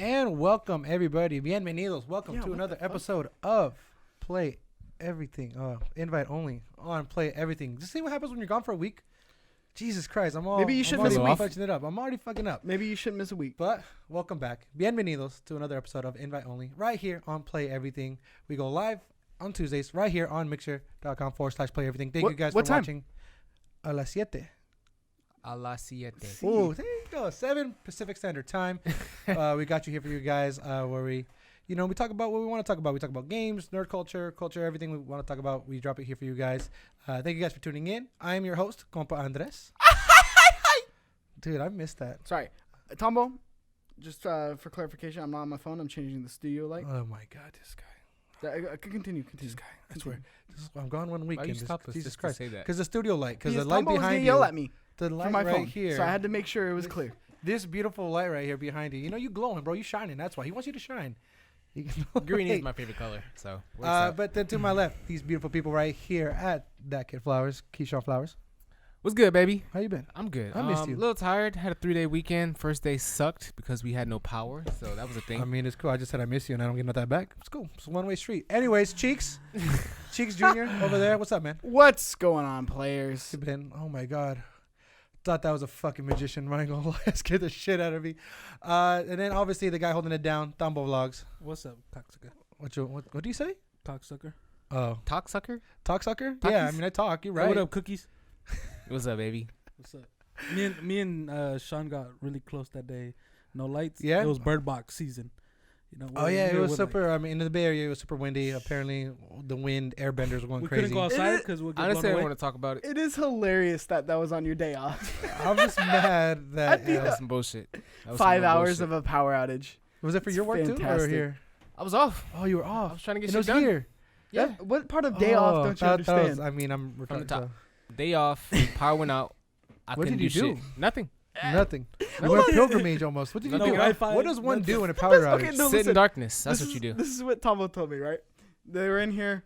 And welcome, everybody. Bienvenidos. Welcome to another episode of Play Everything. Invite only on Play Everything. Just see what happens when you're gone for a week. Jesus Christ, Maybe you should miss a week. I'm already fucking up. Maybe you shouldn't miss a week. But welcome back. Bienvenidos to another episode of Invite Only right here on Play Everything. We go live on Tuesdays right here on mixer.com/Play Everything. Thank you guys for watching. A las 7. A las 7. Oh, there you go. 7 Pacific Standard Time. We got you here for you guys where we talk about what we want to talk about. We talk about games, nerd culture, everything we want to talk about. We drop it here for you guys. Thank you guys for tuning in. I am your host, Compa Andres. Dude, I missed that. Sorry. Tambo, just for clarification, I'm not on my phone. I'm changing the studio light. Oh, my God, this guy. I can continue. This guy, I swear. I'm gone one weekend. Jesus Christ. Because the studio light, because the light Tambo behind you. yell at me the light my right phone, here. so I had to make sure it was clear. This beautiful light right here behind you. You know, you glowing, bro. You shining. That's why. He wants you to shine. Green is my favorite color. So. But then to my left, these beautiful people right here at That Kid Flowers, Shawn Flowers. What's good, baby? How you been? I'm good. I missed you. A little tired. Had a 3-day weekend. First day sucked because we had no power, so that was a thing. I mean, it's cool. I just said I miss you, and I don't get that back. It's cool. It's a one-way street. Anyways, Cheeks Jr. over there. What's up, man? What's going on, players? You been? Oh my God. Thought that was a fucking magician. Running gonna lie, scared the shit out of me. And then obviously the guy holding it down, Tambo Vlogs. What's up, cocksucker? What do you say? Cocksucker. Oh, Talksucker? Talksucker? Talkies? Yeah, I mean I talk. You're right. What up, cookies? What's up, baby? What's up? Me and Shawn got really close that day. No lights. Yeah. It was bird box season. You know. Oh yeah, it was super. I mean, in the Bay Area, it was super windy. Apparently, the wind, airbenders were going we crazy. couldn't go outside because we'll get Honestly, blown I away. want to talk about it. It is hilarious that was on your day off. I'm just mad that That was some bullshit. 5 hours of a power outage. Was it for your work too, or fantastic. here? I was off. Oh, you were I off. was trying to get And shit it was done. here. Yeah. What part of day off don't you understand? I'm From the top. Day off. Power went out. I What couldn't did you do do? shit. Nothing. Nothing. You Hold went on. pilgrimage almost. What did you No do? Wi-Fi, What does one nothing. do in a power outage? Okay, no, Sit in listen. darkness. That's what you do. This is what Tambo told me, right? They were in here,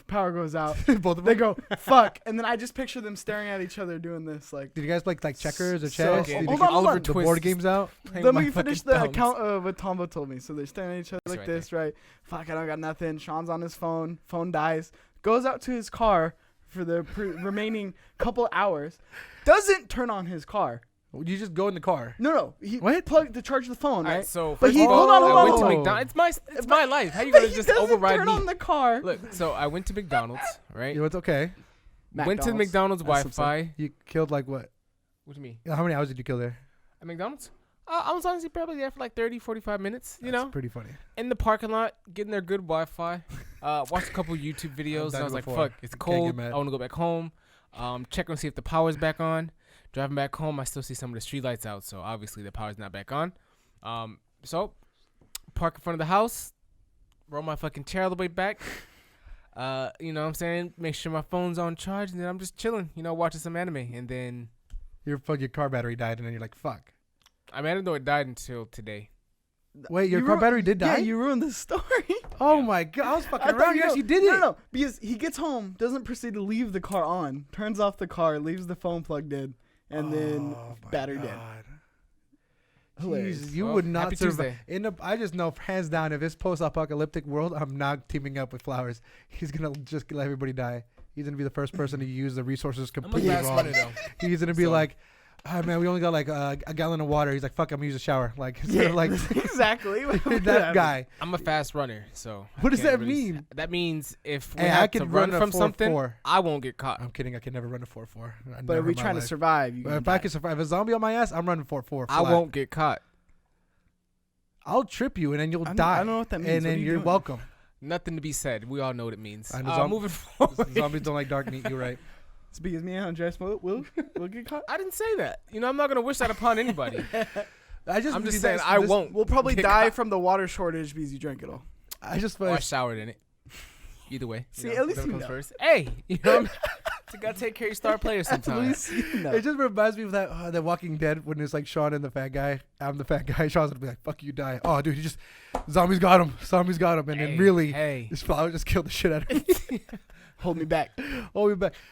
power goes out. Both of They them. go, fuck. And then I just picture them staring at each other doing this. Like, Did you guys play like checkers or So- chess? Okay. Did you Hold get on, hold the on. Oliver board Twist. games out? Playing let with me my finish fucking the thumbs. account of what Tambo told me. So they're staring at each other It's like right this, right? Fuck, I don't got nothing. Sean's on his phone. Phone dies. Goes out to his car for the remaining couple hours. Doesn't turn on his car. You just go in the car. No. He What? plugged to charge the phone, All right? right, so But first he- of all, hold on, I went hold to on. McDonald's. It's my life. How you But gonna he just doesn't override turn me? on the car. Look, so I went to McDonald's, right? You went okay. Went to the McDonald's That's what's Wi-Fi. You killed like what? What do you mean? How many hours did you kill there? At McDonald's? I was honestly probably there for like 30, 45 minutes, you That's know? pretty funny. In the parking lot, getting their good Wi-Fi. Watched a couple YouTube videos. done And I was it like, before. fuck, it's Can't get cold. mad. I want to go back home. Check and see if the power's back on. Driving back home, I still see some of the street lights out, so obviously the power's not back on. So, park in front of the house, roll my fucking chair all the way back. You know what I'm saying? Make sure my phone's on charge, and then I'm just chilling, watching some anime. And then, Your car battery died, and then you're like, fuck. I didn't know it died until today. Wait, your You car ru- battery did die? Yeah, you ruined the story. Oh Yeah. my God. I was fucking I thought around. You actually did it. No, because he gets home, doesn't proceed to leave the car on, turns off the car, leaves the phone plugged in, and then Oh, my battery dead. God. Hilarious. Jesus, you Well, would not happy survive. Tuesday. I just know hands down, if it's post-apocalyptic world, I'm not teaming up with Flowers. He's gonna just let everybody die. He's gonna be the first person to use the resources I'm a completely fast wrong. runner, though. He's gonna be So- like, "Oh man, we only got like a gallon of water." He's like, "Fuck, I'm gonna use a shower." Like, instead of like exactly. that guy. I'm a fast runner, so. I What does can't that really mean? That means if we Hey, I have to can run run a from 4-4. something, I won't get caught. I'm kidding. I can never run a 4-4. But if we're trying to survive, you If I can survive a zombie on my ass, I'm running 4-4. I won't get caught. I'll trip you and then you'll I die. don't know what that means. And What then are you you're doing? welcome. Nothing to be said. We all know what it means. I know Moving forward. Zombies don't like dark meat. You're right. It's because me and Andres will get caught. I didn't say that. I'm not gonna wish that upon anybody. I'm just saying I won't. We'll probably get die caught. from the water shortage because you drank it all. I just Or I showered in it. Either way. See, at least whatever you comes know. first. Hey, You gotta take care of your star players sometimes. It just reminds me of that Walking Dead when it's like Shawn and the fat guy. I'm the fat guy. Sean's gonna be like, "Fuck you, die." Oh, dude, zombies got him. And then really, this flower just killed the shit out of him. Hold me back.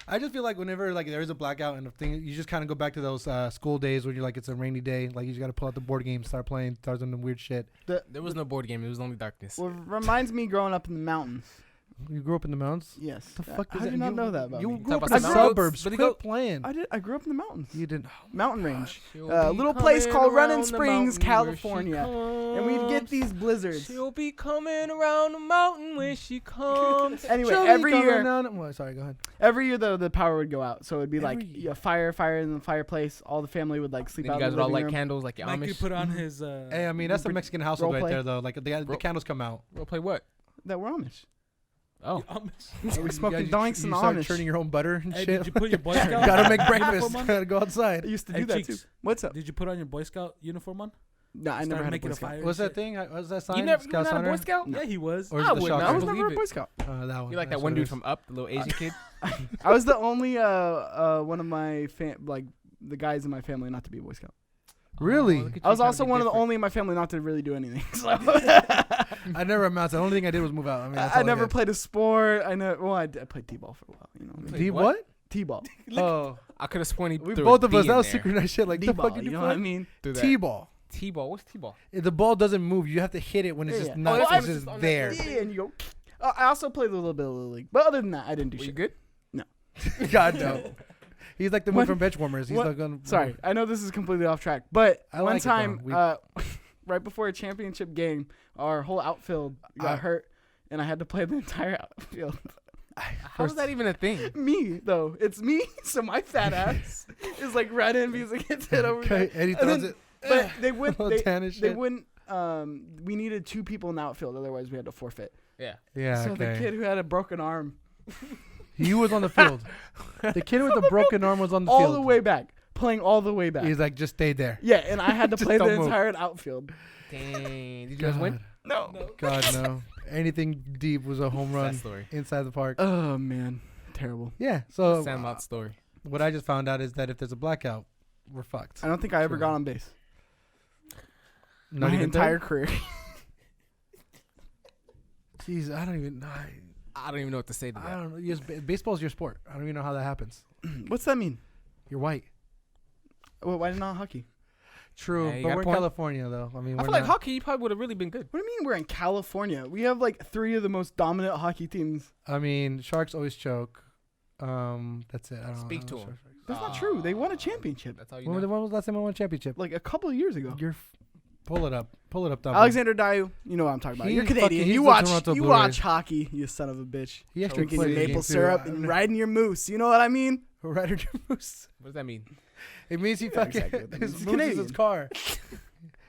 I just feel like whenever like there is a blackout and a thing, you just kind of go back to those school days when you're like, it's a rainy day, like you just gotta pull out the board game, start playing, start doing the weird shit. There was no board game. It was only darkness. Well, reminds me growing up in the mountains. You grew up in the mountains? Yes. The fuck I did not know that about you me. grew up in Talk the about suburbs. mountains. Quit playing. I grew up in the mountains. You didn't. Mountain range. She'll A be little place coming called Running around the Springs, mountain where she California. And we'd get comes. these blizzards. She'll be coming around the mountain when she comes. Anyway, Surely every coming year, down- well, sorry, go ahead. every year though, the power would go out. So it'd be like Every year. fire in the fireplace. All the family would like sleep Then out you in guys the would all living light room. candles like your Mikey Amish. put on his. Hey, I mean that's a Mexican household right Roleplay? there, though. Like the candles come out. Role play what? That we're Amish. Oh, Amish. Are we smoking you doinks and start Amish? churning your own butter and Hey, shit. did you put your Boy Scout? Gotta make uniform breakfast. on? Gotta go outside. I used to Hey, do that too. Cheeks, What's up? Did you put on your Boy Scout uniform on? No, I never Start had a making Boy a Scout. fire. What's that thing? What's that sign? you never Scout not a Boy sign? Scout? No. Yeah, he was. Or is I it the would shocker? not. I was believe never a it. Boy Scout. That one. You like That's that what one it dude is. from Up, the little Asian kid? I was the only one of my the guys in my family not to be a Boy Scout. Really? Oh, look at I was you, also kinda one of the different. only in my family not to really do anything. So I never amounted. The only thing I did was move out. I mean, that's I all never did. played a sport. I played t-ball for a while. You know what I mean? D What? what? T-ball. Oh, I could have sworn he we threw both a of us. D That in was there. synchronized shit. Like the fuck D-ball. did You you know what I play? mean? Do that. T-ball. T-ball. What's T-ball? The ball doesn't move. You have to hit it when it's Yeah, just yeah. not. Oh, It's I just was- there. Yeah, and you go. I also played a little bit of Little League, but other than that, I didn't do Were you shit. good? God no. He's like the one What- from Benchwarmers. He's what- like going. Sorry, I know this is completely off track, but I one like it, time, though. right before a championship game, our whole outfield got hurt, and I had to play the entire outfield. How is that even a thing? Me though, it's me, so my fat ass is like running because it gets hit over. Okay, there. and he And throws then- it. But they wouldn't. Little tan and They shit. wouldn't. We needed 2 people in the outfield, otherwise we had to forfeit. Yeah. Yeah. So the Okay. kid who had a broken arm, He was on the field. The kid with the broken arm was on the all field. the way back, playing all the way back. He's like, just stay there. Yeah, and I had to Just play the don't move. entire outfield. Dang. Did you guys win? No. God no. Anything deep was a home Sad run story. inside the park. Oh man, terrible. Yeah. So Sandlot story. what I just found out is that if there's a blackout, we're fucked. I don't think I ever True. got on base. Not My even entire third? career. Jeez, I don't even. I don't even know what to say to I that. don't know. Yes, baseball's your sport. I don't even know how that happens. What's that mean? You're white. Well, why not hockey? True, Yeah, you but got we're a in point. California though. I mean, I we're feel like not- hockey, you probably would have really been good. What do you mean we're in California? We have like 3 of the most dominant hockey teams. I mean, Sharks always choke. That's it. I don't Speak know. to I don't know 'em. Sharks. That's not true. They won a championship That's all you When was know. the last time I won a championship? like a couple of years ago. Pull it up. Pull it up, Tambo. Alexander Dayu, you know what I'm talking about. You're He's Canadian. he's You the watch Toronto you Blue watch Rays. hockey, you son of a bitch. He actually Drinking your played a game maple too. syrup and riding your moose. You know what I mean? Rider your moose. What does that mean? It means he Yeah, fucking exactly what that his means. He's moose is Canadian. his car.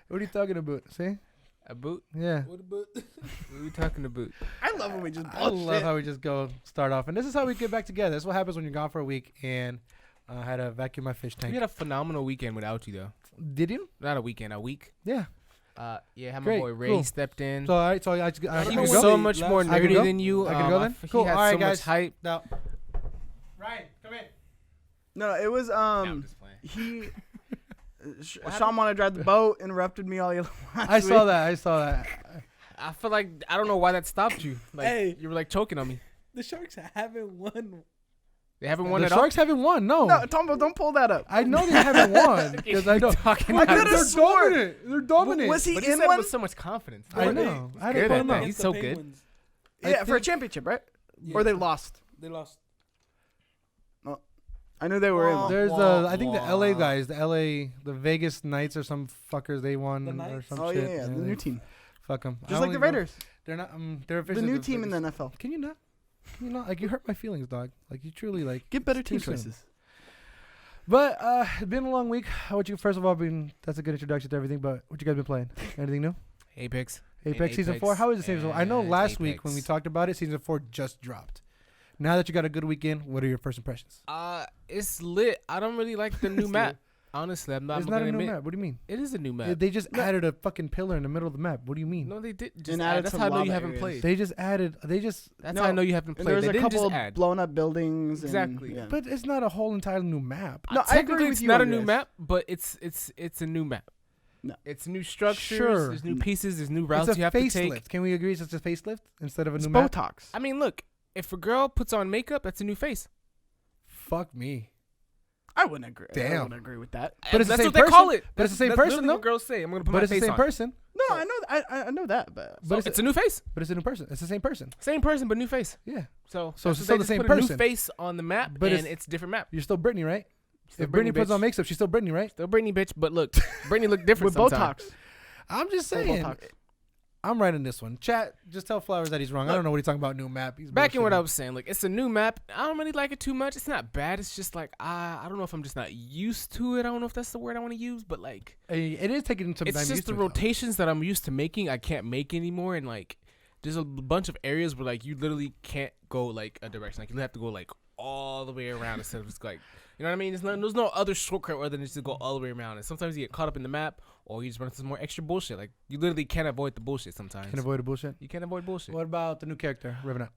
What are you talking about? See? A boot? Yeah. What about? What are we talking about? I love when we just I love how we just go start off, and this is how we get back together. This is what happens when you're gone for a week, and I had to vacuum my fish We tank. had a phenomenal weekend without you, though. Did you? Not a weekend, a week. Yeah. Yeah, had my Great, boy Ray cool. stepped in. So I he can was go? so much more I can nerdy go? than you. I can go then? He Cool. had All right, so guys. much hype. Now, Ryan, come in. No, it was I'm just playing. he What Sean wanted to drive the boat, interrupted me all last I saw week. that. I saw that. I feel like I don't know why that stopped you. Like Hey. you were like choking on me. The Sharks haven't won. They haven't won The at Sharks haven't won. No. No, Tombo, don't pull that up. I know they haven't won because I know. Talking I about could've it. They're sworn. dominant. They're dominant. Was he But he in said it one? with so much confidence. I Like, know. I good didn't at put 'em that. out. He's so good. Penguins. Yeah, for a think- championship, right? Yeah. Or they lost. They lost. I knew they were in. There's I think the LA guys, the Vegas Knights or some fuckers, they won The or Knights? some Oh shit. yeah, the new team, Fuck them. just like the Raiders, They're not. They're the officially new team in the NFL. Can you not? Can you not? Like you hurt my feelings, dog. Like you truly like. Get better It's team too soon. choices. But it's been a long week. How would you? First of all, that's a good introduction to everything. But what you guys been playing? Anything new? Apex. Apex season 4. How is it season 4? I know last week when we talked about it, season 4 just dropped. Now that you got a good weekend, what are your first impressions? It's lit. I don't really like the new map. Honestly, I'm not. It's I'm not gonna a new admit, map. What do you mean? it is a new map. They just added a fucking pillar in the middle of the map. What do you mean? No, they didn't. And added That's some how I know you lava haven't areas. played. They just added. They just. That's No, how I know you haven't And played. there's They a didn't couple just add. blown up buildings. Exactly. And, yeah. But it's not a whole entirely new map. No, I Technically, agree with it's you not a on new this. map, but it's a new map. No. It's new structures. Sure. There's new No. pieces. There's new routes It's a you have to facelift. take. Can we agree it's just a facelift instead of a It's new map? Botox. I mean, look. If a girl puts on makeup, that's a new face. Fuck me. I wouldn't agree. I Damn. wouldn't agree with that. But it's the that's same what they call person? it. But it's the same That's person, literally though? what girls say. I'm gonna put But my it's the face same on. person. No, So- I know. I know that, but So But it's a new face. But it's a new person. It's the same person. Same person, but new face. Yeah. So So that's it's what still they the just same put a new person. face on the map, But and it's a different map. You're still Britney, right? Still If Britney puts bitch. on makeup, she's still Britney, right? Still Britney, bitch. But look, Britney look different with sometimes. Botox. I'm just With saying. Botox. I'm writing this one. Chat, just tell Flowers that he's wrong. I Look, don't know what he's talking about. New map. He's Back in what I bullshitting. was saying, like it's a new map. I don't really like it too much. It's not bad. It's just like I don't know if I'm just not used to it. I don't know if that's the word I want to use, but like It is taking some time. it's just the rotations that I'm used to making. I can't make anymore, and like there's a bunch of areas where like you literally can't go like a direction. Like you have to go like all the way around instead of just like you know what I mean. There's no other shortcut other than just to go all the way around. And sometimes you get caught up in the map, or you just run into some more extra bullshit. Like you literally can't avoid the bullshit sometimes. Can avoid the bullshit. You can't avoid bullshit. What about the new character, Revenant?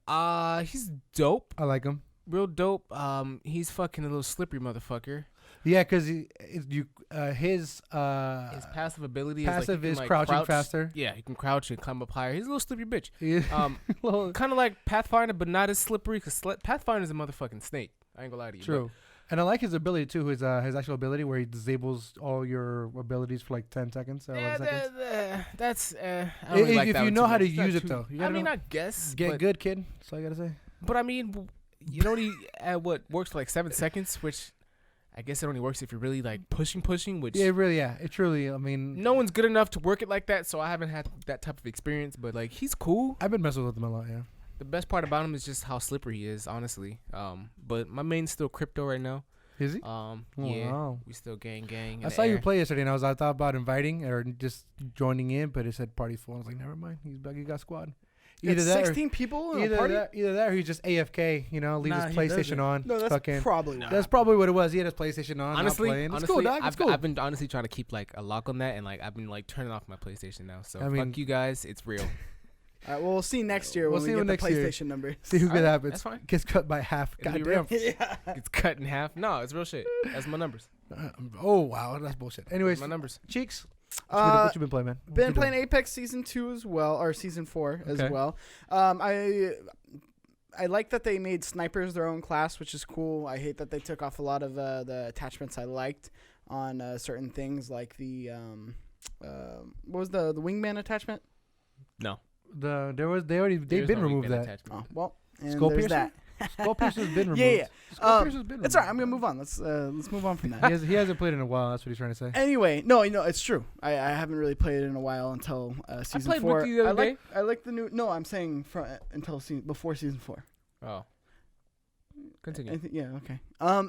He's dope. I like him. Real dope. He's fucking a little slippery motherfucker. Yeah, because his His passive ability passive is, is like, crouching crouch. faster. Yeah, he can crouch and climb up higher. He's a little slippery bitch. He- Well, Kind of like Pathfinder, but not as slippery. Cause Pathfinder's a motherfucking snake. I ain't gonna lie to you. True. And I like his ability too. His actual ability where he disables all your abilities for like 10 seconds. Or 11 seconds. That's. I don't really like If that you one know too how to much. It's not use it too- though, you I gotta mean, know. I guess. Get but, good, kid. That's all you gotta say. But I mean, you know what works for like 7 seconds, which I guess it only works if you're really like pushing, which Yeah, really. Yeah, it truly. I mean, no one's good enough to work it like that, so I haven't had that type of experience. But like, he's cool. I've been messing with him a lot. Yeah. The best part about him is just how slippery he is, honestly. But my main's still crypto right now. Is he? Yeah, Wow. we still gang. I saw you play yesterday, and I thought about inviting or just joining in, but it said party full. I was like, never mind. He's back. He got squad. You had Either that, or, 16 people in a party. either that, or he's just AFK. You know, leave Nah, his he PlayStation doesn't. on. No, that's fucking. probably what That's probably what it was. He had his PlayStation on. Honestly, not playing. It's cool, dog. It's I've, cool. I've been honestly trying to keep like a lock on that, and like I've been like turning off my PlayStation now. So I mean- fuck you guys, it's real. All right, well, we'll see next year We'll when see we when get the next year. PlayStation number. See who Alright, happens. that's fine. Gets cut by half. It'll be Goddamn. yeah. It's cut in half. No, it's real shit. That's my numbers. Oh wow, that's bullshit. Anyways, My numbers. Cheeks. What you been playing, man? What Been you playing doing? Apex Season 2 as well, or Season 4 as Okay. well. I like that they made snipers their own class, which is cool. I hate that they took off a lot of the attachments I liked on certain things, like the what was the wingman attachment? No. They've been There's no removed wingman that. attachment. Oh well, and Skull there's piercer? that. Skull Piercer's been removed. Yeah. Skull Piercer's been removed. It's alright. I'm gonna move on. Let's move on from that. He hasn't played in a while. That's what he's trying to say. Anyway, no, it's true. I haven't really played it in a while until season played 4. with you the other day. I like the new. No, I'm saying before season 4. Oh. Continue. Yeah. Okay.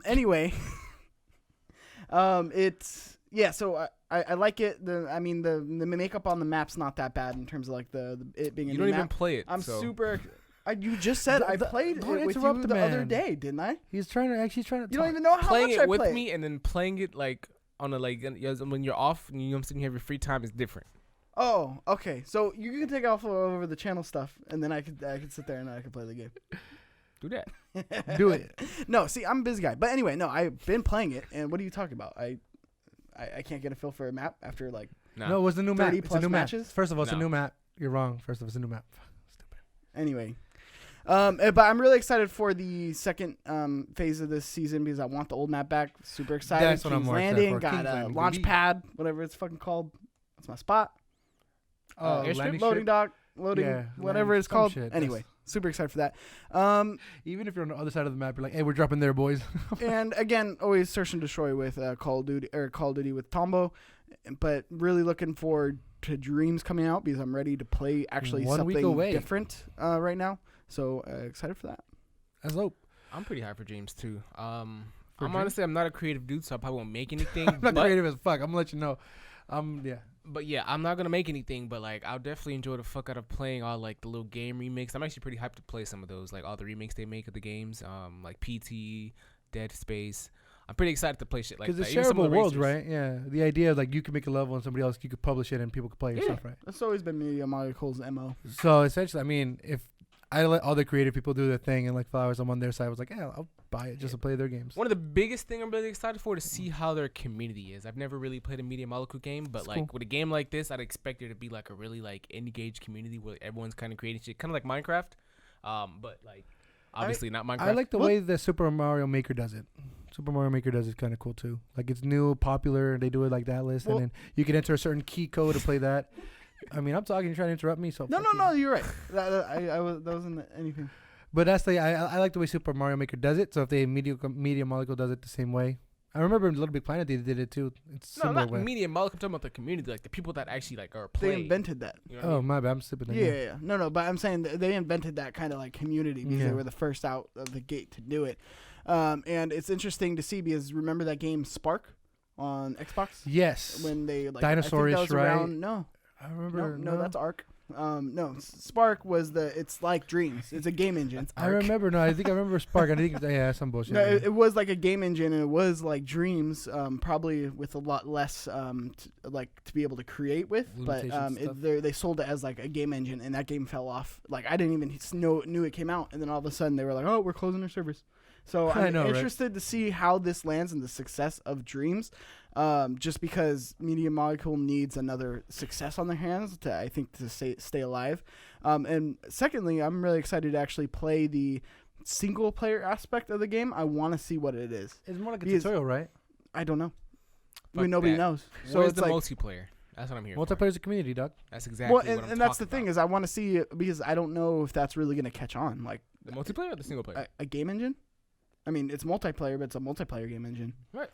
Anyway, it's yeah. So I like it. The makeup on the map's not that bad in terms of like it being a You new don't even map. play it. I'm so. super. You just said I played don't it with interrupt you the the other man. day, didn't I? He's trying to You don't even know how Playing much it I with played. me and then playing it like on a like when you're off and you know what I'm saying, you have your free time is different. Oh, okay. So you can take off over the channel stuff, and then I could sit there and I could play the game. Do that. do it. No, see, I'm a busy guy. But anyway, no, I've been playing it, and what are you talking about? I can't get a feel for a map after like. No, it was the new map. 30 It's a plus new map. matches? First of all, it's a No. new map. You're wrong. First of all, it's a new map. Stupid. Anyway, but I'm really excited for the second phase of this season because I want the old map back. Super excited. That's what I'm King's more excited Landing for. got King's a Landing, launch baby. pad, whatever it's fucking called. That's my spot. Airstrip? landing Loading strip? dock, loading, Yeah, whatever landing- it's some called. shit. Anyway, super excited for that. Even if you're on the other side of the map, you're like, hey, we're dropping there, boys. And again, always search and destroy with Call of Duty with Tambo, but really looking forward to Dreams coming out because I'm ready to play actually 1 week something away. different right now. So excited for that. That's dope. I'm pretty high for dreams too. I'm Dreams? honestly I'm not a creative dude, so I probably won't make anything. I'm not but, creative as fuck. I'm gonna let you know. Yeah. but yeah, I'm not gonna make anything. But like, I'll definitely enjoy the fuck out of playing all like the little game remakes. I'm actually pretty hyped to play some of those, like all the remakes they make of the games, like PT, Dead Space. I'm pretty excited to play shit like that. Because it's Even some of shareable the worlds, racers. right? Yeah. The idea of like you can make a level and somebody else you could publish it and people could play your Yeah. stuff, right? That's always been Media Molecule's MO. So essentially, I mean, if I let all the creative people do their thing and like Flowers, I'm on their side. I was like, yeah, I'll buy it just to play their games. One of the biggest thing I'm really excited for to see how their community is. I've never really played a Media Molecule game, but It's like cool. with a game like this, I'd expect there to be like a really like engaged community where everyone's kind of creating shit, kind of like Minecraft, but like obviously not Minecraft. I like the What? way the Super Mario Maker does it. Super Mario Maker does it kind of cool too. Like it's new, popular. They do it like that list, Well- and then you can enter a certain key code to play that. I mean, I'm talking. You're trying to interrupt me, so No, fuck no, you. no. You're right. That wasn't anything. But that's the I like the way Super Mario Maker does it. So if they Media Molecule does it the same way, I remember in Little Big Planet they did it too. It's no, similar not way. Media Molecule. I'm talking about the community, like the people that actually like are They playing. invented that. You know what I Oh mean? my bad, I'm slipping. Yeah, yeah. No, but I'm saying they invented that kind of like community because Yeah. they were the first out of the gate to do it. And it's interesting to see because remember that game Spark on Xbox Yes. when they like Dinosaur-ish, I think that was right? around, no, I remember. no, that's Arc. No, Spark was it's like Dreams. It's a game engine. I remember. No, I think I remember Spark. I think yeah, some bullshit. No, it was like a game engine, and it was like Dreams, probably with a lot less, to be able to create with. But Limitations stuff. they sold it as like a game engine, and that game fell off. Like I didn't even knew it came out, and then all of a sudden they were like, "Oh, we're closing our servers." So I I'm know, right? interested to see how this lands in the success of Dreams, just because Media Molecule needs another success on their hands to stay alive. And secondly, I'm really excited to actually play the single player aspect of the game. I want to see what it is. It's more like a Because- tutorial, right? I don't know. Fuck Nobody that. knows. So Where's it's the like, multiplayer? That's what I'm here for. Multiplayer's a community, dog. That's exactly well, what I'm and that's the talking thing about. is I want to see it because I don't know if that's really going to catch on. Like The multiplayer or the single player? a game engine. I mean, it's multiplayer, but it's a multiplayer game engine. Right.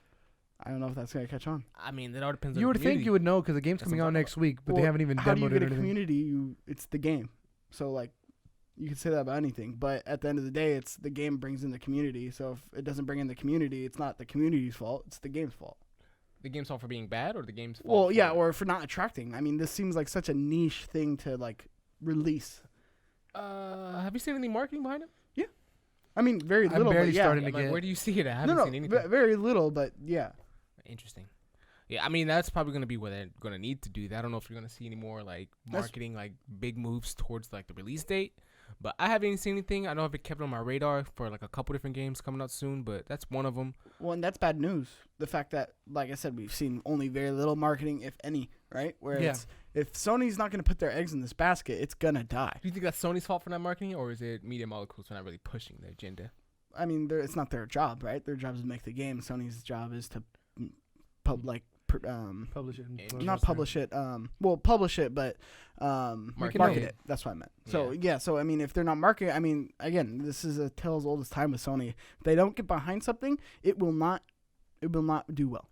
I don't know if that's going to catch on. I mean, it all depends on You the would community. think you would know because the game's That's coming what out I'm next week, but they Well, haven't even How do demoed you it get or a anything. community? It's the game. So like, you can say that about anything, but at the end of the day, it's the game brings in the community. So if it doesn't bring in the community, it's not the community's fault. It's the game's fault. The game's fault for being bad, or the game's fault? Well, yeah, for- or for not attracting. I mean, this seems like such a niche thing to like release. have you seen any marketing behind it? I mean, very I'm little, barely but yeah. starting Yeah, to like, get. where do you see it? I haven't No, seen anything. very little, but yeah. Interesting. Yeah, I mean that's probably gonna be what they're gonna need to do. I don't know if you're gonna see any more like marketing, like big moves towards like the release date. But I haven't seen anything. I know I've kept it on my radar for like a couple different games coming out soon, but that's one of them. Well, and that's bad news. The fact that, like I said, we've seen only very little marketing, if any, right? Where Yeah. it's, if Sony's not going to put their eggs in this basket, it's going to die. Do you think that's Sony's fault for not marketing, or is it Media Molecules for not really pushing the agenda? I mean, it's not their job, right? Their job is to make the game. Sony's job is to Publish it. and Interesting. not publish it. Publish it, but Market market it. it. That's what I meant. So yeah. So I mean, if they're not marketing, I mean, again, this is a tale as old as time with Sony. If they don't get behind something, it will not do well.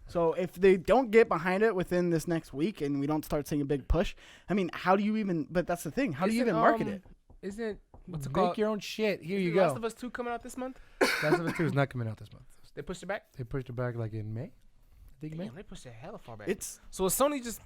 So if they don't get behind it within this next week, and we don't start seeing a big push, I mean, how do you even? But that's the thing. How do you Isn't, even market it? Isn't what's it Make called? your own shit. Here you Isn't Last go. of Us 2 coming out this month? Last of Us 2 is not coming out this month. They pushed it back. They pushed it back like in May. I think May. Damn, they pushed it hella far back. It's. So is Sony just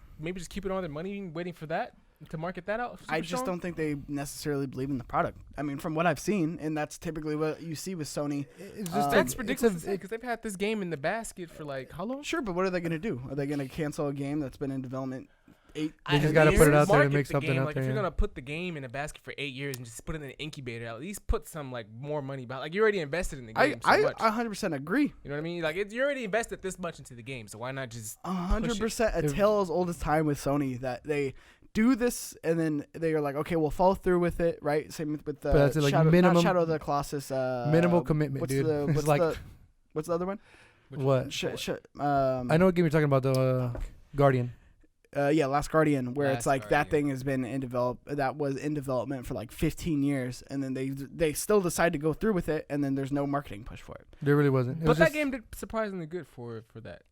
keeping all their money waiting for that to market that out? I just don't think they necessarily believe in the product. I mean, from what I've seen, and that's typically what you see with Sony. It's just That's it's ridiculous because they've had this game in the basket for like how long? Sure, but what are they going to do? Are they going to cancel a game that's been in development 8? They just 10 gotta years? put it out there to Market make the something game. out Like there, if you're yeah. gonna put the game in a basket for 8 years and just put it in an incubator, at least put some like more money behind. Like you already invested in the game so I much. 100% agree. You know what I mean? Like you already invested this much into the game, so why not just 100% a If- tale as old as time with Sony that they do this and then they are like, okay, we'll follow through with it, right? Same with But that's like Shadow, minimum- not Shadow of the Colossus. minimal commitment, what's dude. The, It's what's like- what's the other one? What? I know what game you're talking about. The Guardian. Yeah, Last Guardian, where it's Last like that Guardian. thing has been that was in development for like 15 years, and then they still decide to go through with it, and then there's no marketing push for it. There really wasn't. It But was that just game did surprisingly good for that.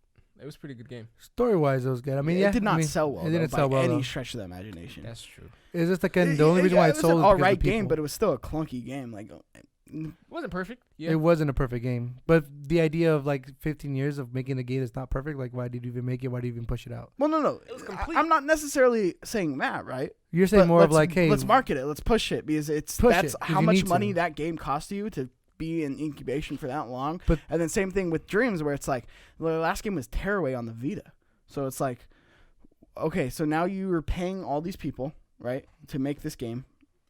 It was a pretty good game. story-wise, it was good. I mean, it yeah, did not I mean, sell well. It didn't though, sell by well. any Though. stretch of the imagination. That's true. It's just like the only reason why it sold was is an all because right of people. game, but it was still a clunky game. Like, It wasn't perfect. Yeah. It wasn't a perfect game. But the idea of like 15 years of making a game that's not perfect, like why did you even make it? Why did you even push it out? well, no. It was complete. I'm not necessarily saying that, right? You're saying But more of let's- like, hey, let's market it, let's push it because Push that's it, 'cause how you much need money to. that game cost you to be in incubation for that long. But- And then same thing with Dreams, where it's like the last game was Tearaway on the Vita. So it's like, okay, so now you are paying all these people, right, to make this game,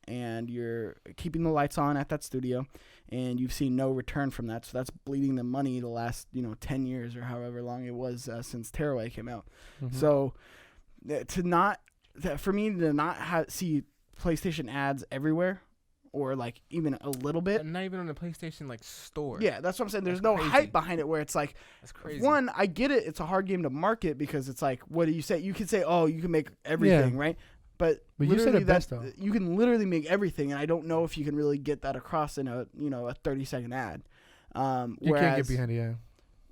and you're keeping the lights on at that studio, and you've seen no return from that. So that's bleeding the money the last 10 years or however long it was since Tearaway came out. Mhm. So for me to not see PlayStation ads everywhere, or like even a little bit. And not even on the PlayStation like store. Yeah, that's what I'm saying. There's That's no crazy. hype behind it where it's like, That's crazy. one, I get it. It's a hard game to market because it's like, what do you say? You can say, oh, you can make everything, right? But you said literally it best, though. You can literally make everything, and I don't know if you can really get that across in a 30-second ad. You can't get behind it, yeah.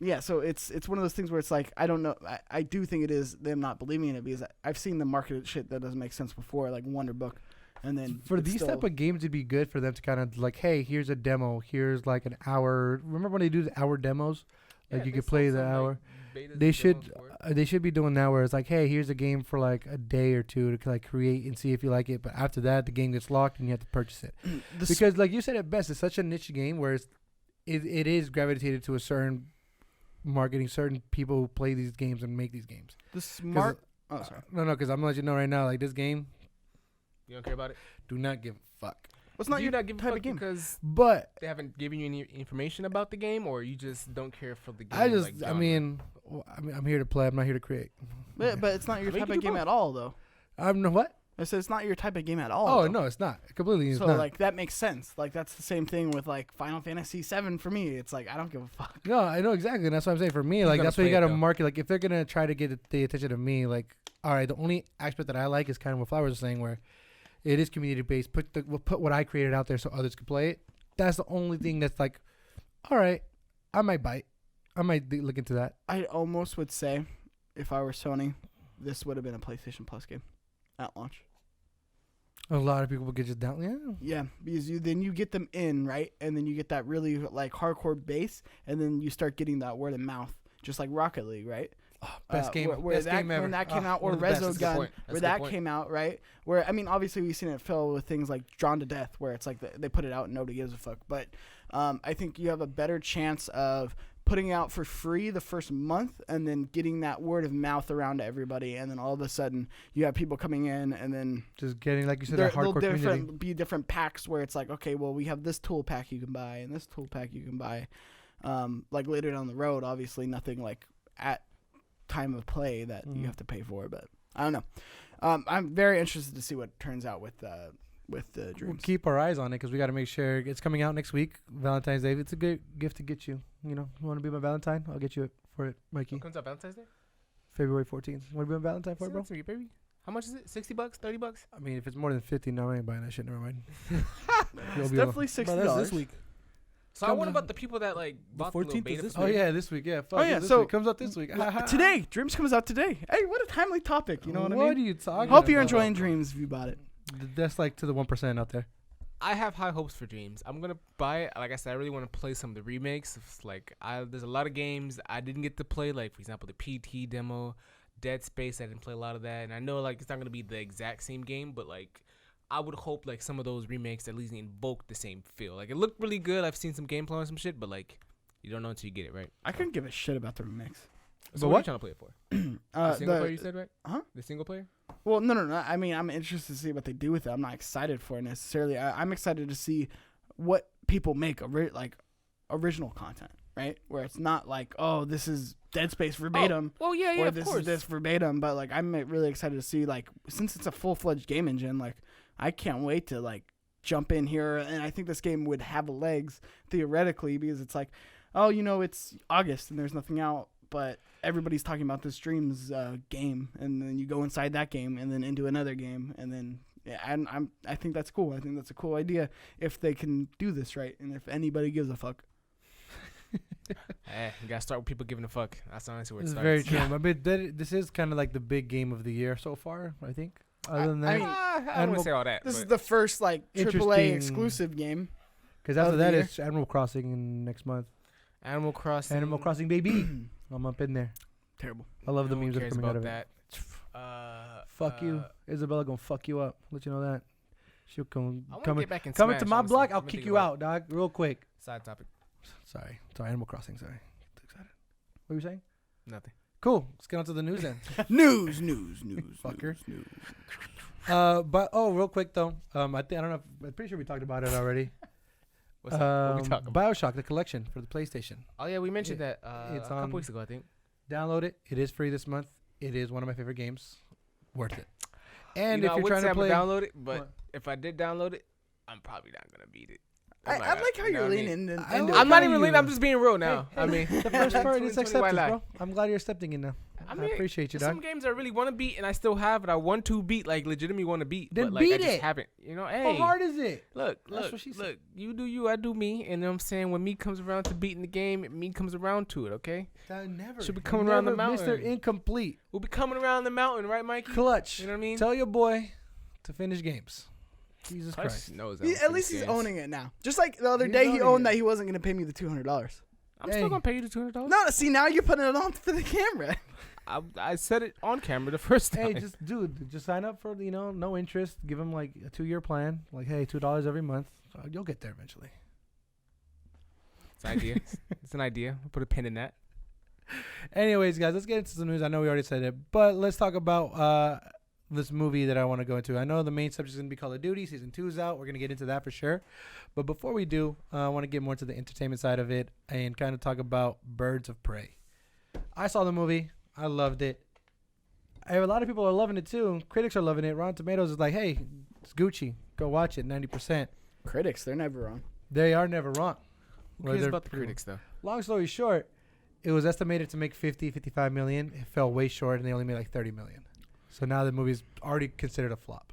Yeah, so it's one of those things where it's like, I don't know. I do think it is them not believing in it because I've seen them market shit that doesn't make sense before, like Wonder Book. And then For these type of games, it'd be good for them to kind of like, hey, here's a demo. Here's like an hour. Remember when they do the hour demos? Like Yeah, you they could play sell the some, hour. like, betas They and should demos for it. they should be doing that where it's like, hey, here's a game for like a day or two to like create and see if you like it. But after that, the game gets locked and you have to purchase it. Because like you said it best, it's such a niche game where it is gravitated to a certain marketing, certain people who play these games and make these games. the smart. Oh, sorry. No, because I'm gonna let you know right now, like this game, You don't care about it? do not give a fuck. What's not Do you your not give a type fuck of game? because But they haven't given you any information about the game, or you just don't care for the game? I just, like, I genre? mean, I'm here to play. I'm not here to create. But it's not your I mean, type you of can do game both. at all, though. I'm no what? I said it's not your type of game at all. Oh though. no, it's not completely. It's So not. like that makes sense. Like that's the same thing with like Final Fantasy VII for me. It's like I don't give a fuck. No, I know exactly. And that's what I'm saying. For me, like gotta that's what you play it, got to though. market. Like if they're gonna try to get the attention of me, like all right, the only aspect that I like is kind of what Flowers was saying, where it is community based. We'll put what I created out there so others can play it. That's the only thing that's like, all right, I might bite. I might look into that. I almost would say, if I were Sony, this would have been a PlayStation Plus game at launch. A lot of people would get just down. Yeah. Yeah, because then you get them in, right, and then you get that really like hardcore base, and then you start getting that word of mouth, just like Rocket League, right? Best game. Where best that, game ever. when that came out, or one of the best. Rezo That's a good Gun, point. That's where a good that point. came out, right? Where I mean, obviously we've seen it fill with things like Drawn to Death, where it's like they put it out and nobody gives a fuck. But I think you have a better chance of putting it out for free the first month, and then getting that word of mouth around to everybody, and then all of a sudden you have people coming in, and then Just getting, like you said, a there'll hardcore community. be different packs where it's like, okay, well we have this tool pack you can buy and this tool pack you can buy. Like later down the road, obviously nothing like at time of play that you have to pay for, but I don't know. I'm very interested to see what turns out with the We'll Dreams. keep our eyes on it because we got to make sure it's coming out next week, Valentine's Day. It's a good gift to get you. You know, you want to be my Valentine? I'll get you it for it, Mikey. What comes out Valentine's Day? February 14th. Want to be my Valentine for it, bro? Sounds sweet, baby. How much is it? $60? $30? I mean, if it's more than 50, no, I ain't buying that shit. Never mind. It's definitely Bro, $60. that's this week. So I wonder about the people that like bought the little 14th is beta. this for Oh it. yeah, this week. Yeah. Fuck Oh, yeah, this so- week. Comes out this week. Today, Dreams comes out today. Hey, what a timely topic. You know what I What mean? are you talking Hope you're about? enjoying Dreams if you bought it. That's like to the 1% out there. I have high hopes for Dreams. I'm gonna buy it. Like I said, I really want to play some of the remakes. It's like there's a lot of games I didn't get to play. Like for example, the PT demo, Dead Space. I didn't play a lot of that, and I know like it's not gonna be the exact same game, but like I would hope like some of those remakes at least invoke the same feel. Like it looked really good. I've seen some gameplay and some shit, but like you don't know until you get it right. I couldn't give a shit about the remix. So But what are what? you trying to play it for? The single player you said, right? Huh? The single player? Well, no. I mean, I'm interested to see what they do with it. I'm not excited for it necessarily. I'm excited to see what people make like original content, right? Where it's not like, oh, this is Dead Space verbatim, Oh, yeah, or of this course. is this verbatim. But like, I'm really excited to see like, since it's a full-fledged game engine, like I can't wait to like jump in here. And I think this game would have legs theoretically because it's like, oh, it's August and there's nothing out, but everybody's talking about this Dreams game, and then you go inside that game and then into another game, and then I think that's cool. I think that's a cool idea if they can do this right, and if anybody gives a fuck. You gotta start with people giving a fuck. That's honestly where it This is starts. very true. I mean, this is kind of like the big game of the year so far, I think. Other than I that, mean, I don't want Animal- to say all that. This is but the first like AAA Interesting. exclusive game. because after of the that year. it's Animal Crossing next month. Animal Crossing. Animal Crossing, baby. I'm up in there. Terrible. I love the No one memes that are cares coming out about of it. that. Fuck you. Isabella gonna fuck you up. Let you know that. She'll come I want to coming get back in coming Smash, to my honestly. block. I'll I've been kick thinking you about out, dog, real quick. it. Side topic. Sorry, Animal Crossing. Sorry, too excited. What were you saying? Nothing. Cool. Let's get on to the news then. news, Fucker. news. But real quick though, I don't know. I'm pretty sure we talked about it already. What's up? What we talking about? BioShock, the collection for the PlayStation. Oh yeah, we mentioned Yeah. that It's a on- couple weeks ago, I think. Download it. It is free this month. It is one of my favorite games. Worth it. And You know, if you're trying to I would play, say I'm gonna download it, but What? if I did download it, I'm probably not gonna beat it. I like how you're leaning into I it. like I'm not how even leaning. you- I'm just being real now. Hey, I mean, the first part is 2020, why acceptance, lie? bro. I'm glad you're accepting it now. I I mean, appreciate you, there's dog. some games I really want to beat, and I still have, and I want to beat, like legitimately want to beat. Then but like, I beat just it. haven't. You know, How hey, hard is it? look, That's look, what she said. look. You do you, I do me, and you know what I'm saying, when me comes around to beating the game, me comes around to it. Okay, Never. Should be coming around the Never, Mr. mountain. Incomplete. we'll be coming around the mountain, right, Mikey? Clutch. You know what I mean? Tell your boy to finish games. Jesus Clutch Christ. knows that. At least he's owning it now. Just like the other He's day, he owning owned it. that he wasn't going to pay me the $200. I'm Hey. still gonna pay you the $200. No, see, now you're putting it on for the camera. I said it on camera the first time. Hey, just sign up for no interest. Give him like a 2-year plan. Like, hey, $2 every month. You'll get there eventually. It's an idea. It's an idea. I'll put a pin in that. Anyways, guys, let's get into some news. I know we already said it, but let's talk about this movie that I want to go into. I know the main subject is going to be Call of Duty. Season 2's out. We're going to get into that for sure. But before we do, I want to get more into the entertainment side of it and kind of talk about Birds of Prey. I saw the movie. I loved it. A lot of people are loving it too. Critics are loving it. Rotten Tomatoes is like, hey, it's Gucci. Go watch it, 90%. Critics, they're never wrong. They are never wrong. Who Or cares they're about the pretty- critics though? Long Long story short, it was estimated to make 55 million. It fell way short, and they only made like 30 million. So now the movie's already considered a flop.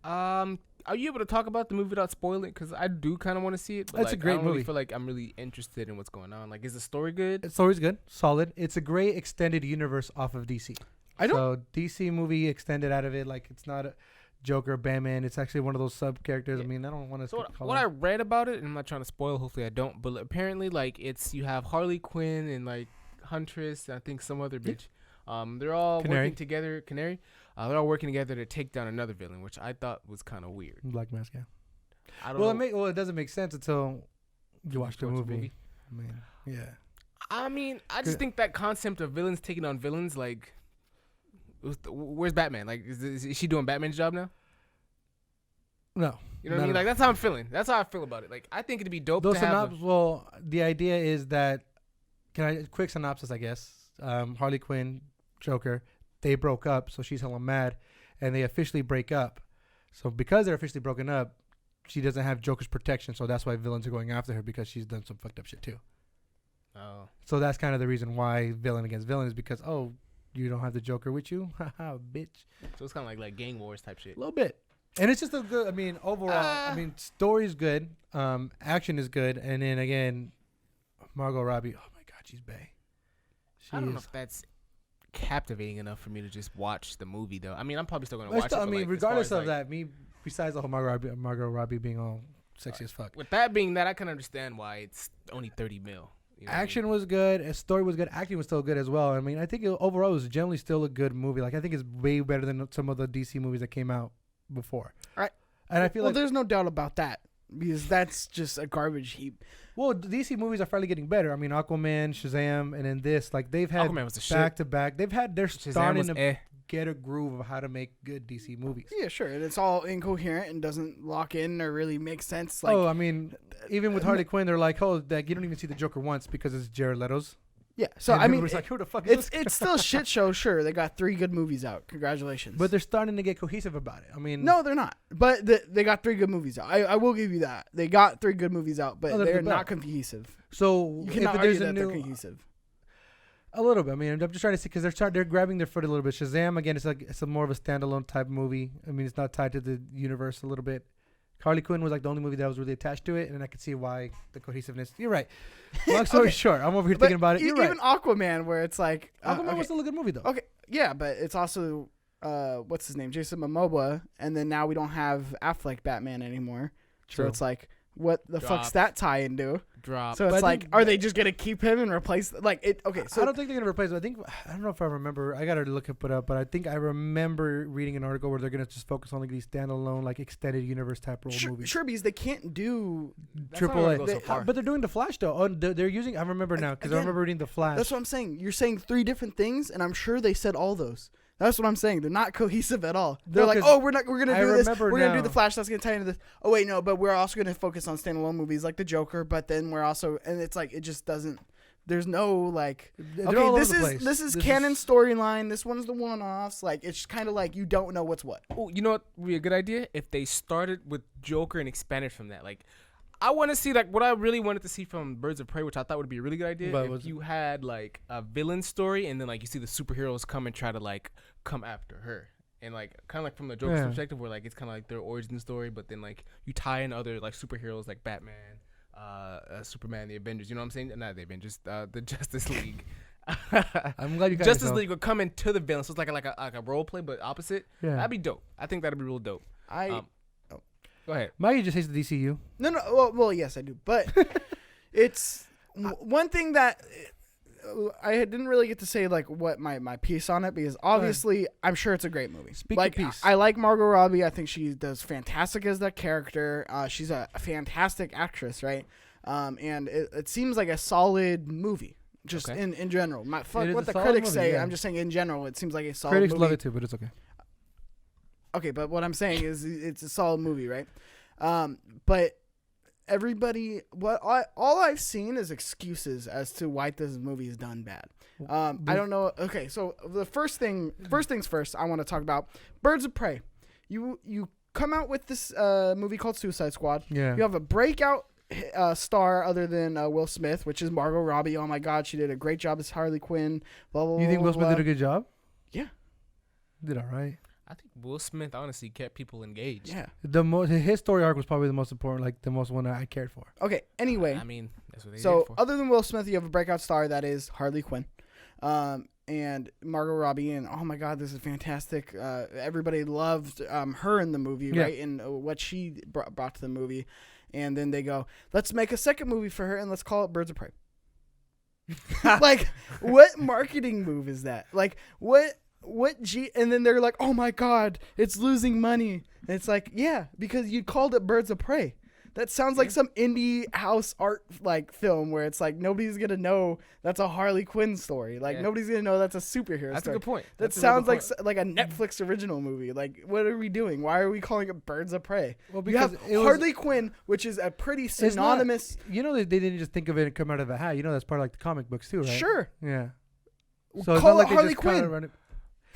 Are you able to talk about the movie without spoiling it? Because I do kind of want to see it. But It's a great I don't really movie. feel like I'm really interested in what's going on. Like, is the story good? The story's good, solid. It's a great extended universe off of DC. So DC movie extended out of it. Like, it's not a Joker, Batman. It's actually one of those sub characters. Yeah. I mean, I don't want to. So what I read about it, and I'm not trying to spoil. Hopefully I don't. But apparently, like, you have Harley Quinn and like Huntress. And I think some other bitch. They're all Canary. working together. Canary. They're all working together to take down another villain, which I thought was kind of weird. Black Mask, yeah. I don't know. It doesn't make sense until you watch the watch the movie. movie. I mean, yeah. I mean, I just Good. think that concept of villains taking on villains, like, where's Batman? Like, is she doing Batman's job now? No. You know what I Not mean? at Like, that's how I'm feeling. That's how I feel about it. Like, I think it'd be dope Those to have. well, the idea is that, quick synopsis, I guess. Harley Quinn, Joker, they broke up, so she's hella mad, and they officially break up. So because they're officially broken up, she doesn't have Joker's protection, so that's why villains are going after her, because she's done some fucked up shit too. Oh, So that's kind of the reason why villain against villain is because, oh, you don't have the Joker with you? Haha, bitch. so it's kind of like gang wars type shit. A little bit. And it's just a good, I mean, overall, story's good. Action is good. And then again, Margot Robbie, oh my God, she's bae. I don't know if that's captivating enough for me to just watch the movie, though. I mean, I'm probably still gonna watch it. I but, mean, like, as regardless far of as, like, that, besides the whole Margot Robbie being all sexy as fuck. with that being that, I can understand why it's only 30 mil. You know what I mean? Action was good. Story was good. Acting was still good as well. I mean, I think overall it was generally still a good movie. Like, I think it's way better than some of the DC movies that came out before. Right. And I feel like, there's no doubt about that because that's just a garbage heap. well, DC movies are finally getting better. I mean, Aquaman, Shazam, and then this, like, they've had Aquaman was the shit. back to back. They're Shazam starting was to get a groove of how to make good DC movies. Yeah, sure, and it's all incoherent and doesn't lock in or really make sense. Like, I mean, even with Harley Quinn, they're like, oh, that you don't even see the Joker once because it's Jared Leto's. yeah. So And I mean, everybody's like, who the fuck is this? it's still a shit show. Sure, they got 3 good movies out. Congratulations. But they're starting to get cohesive about it. I mean, no, they're not. But they got 3 good movies out. I will give you that. They got 3 good movies out, but Oh, they're they're not better. cohesive. So You if cannot argue there's a that they're new, cohesive. a little bit. I mean, I'm just trying to see because they're grabbing their foot a little bit. Shazam again, it's a more of a standalone type movie. I mean, it's not tied to the universe a little bit. Harley Quinn was like the only movie that was really attached to it, and I could see why the cohesiveness. You're right. Long story Okay. short, I'm over here But thinking about it. You're right. even Aquaman, where it's like Aquaman okay. was still a good movie though. Okay, yeah, but it's also what's his name, Jason Momoa, and then now we don't have Affleck Batman anymore. True. So it's like what the fuck's Dropped. that tie into? Drop. So it's But I like, think- are they just gonna keep him and replace like it? Okay, so I don't think they're gonna replace it. I don't know if I remember. I gotta look it up, but I think I remember reading an article where they're gonna just focus on like these standalone, like extended universe type role movies. sure, because they can't do. Triple A. Go so far. But they're doing the Flash though. Oh, they're using. I remember now because I Again, remember reading the Flash. That's what I'm saying. You're saying 3 different things, and I'm sure they said all those. That's what I'm saying. They're not cohesive at all. They're No, like, 'cause oh, we're gonna I do this. remember We're gonna do now. the Flash. That's gonna tie into this. Oh wait, no, but we're also gonna focus on standalone movies like the Joker. But then we're also, and it's like it just doesn't. There's no like. They're all Okay, over this the is place. this is This canon storyline. This one's the one-offs. Like it's kind of like you don't know what's what. Oh, you know what would be a good idea? If they started with Joker and expanded from that. Like, I want to see, like, what I really wanted to see from Birds of Prey, which I thought would be a really good idea. But if was you had, like, a villain story and then, like, you see the superheroes come and try to, like, come after her. And, like, kind of like from the Joker's Yeah. perspective where, like, it's kind of like their origin story, but then, like, you tie in other, like, superheroes like Batman, Superman, the Avengers. You know what I'm saying? Not the Avengers, the Justice League. I'm glad you got Justice yourself. League would come into the villain, so it's like a role play, but opposite. Yeah. That'd be dope. I think that'd be real dope. Go ahead. Maggie just hates the DCU. No. Well, yes, I do. But it's one thing that I didn't really get to say like what my piece on it because obviously I'm sure it's a great movie. Speak like your piece. I like Margot Robbie. I think she does fantastic as that character. She's a fantastic actress, right? And it seems like a solid movie. Just Okay. in general. Fuck It is what a the solid critics movie, say. yeah. I'm just saying in general, it seems like a solid Critics movie. love it too, but it's okay. Okay, but what I'm saying is it's a solid movie, right? But everybody, all I've seen is excuses as to why this movie is done bad. I don't know. Okay, so the first things first, I want to talk about Birds of Prey. You come out with this movie called Suicide Squad. Yeah. You have a breakout star other than Will Smith, which is Margot Robbie. Oh my God, she did a great job as Harley Quinn. Blah blah. You think Will blah, Smith blah. did a good job? Yeah. Did all right. I think Will Smith honestly kept people engaged. Yeah. His story arc was probably the most important, like the most one that I cared for. Okay. Anyway. I mean, that's what they So did for. other than Will Smith, you have a breakout star that is Harley Quinn, and Margot Robbie. And oh my God, this is fantastic. Everybody loved her in the movie, Yeah. right? And what she brought to the movie. And then they go, let's make a second movie for her and let's call it Birds of Prey. Like, what marketing move is that? Like, and then they're like, oh my God, it's losing money. And it's like, yeah, because you called it Birds of Prey. That sounds like some indie house art like film where it's like nobody's gonna know that's a Harley Quinn story. Like Yeah. nobody's gonna know that's a superhero That's a story. good point. That That's a real sounds good like point. like a Netflix original movie. Like, what are we doing? Why are we calling it Birds of Prey? Well, You have it was- Harley Quinn, which is a pretty It's not- synonymous. You know, they didn't just think of it and come out of the hat. You know, that's part of like the comic books too, right? Sure, Yeah. Well, So it's call not like it they Harley just kinda Quinn. run it.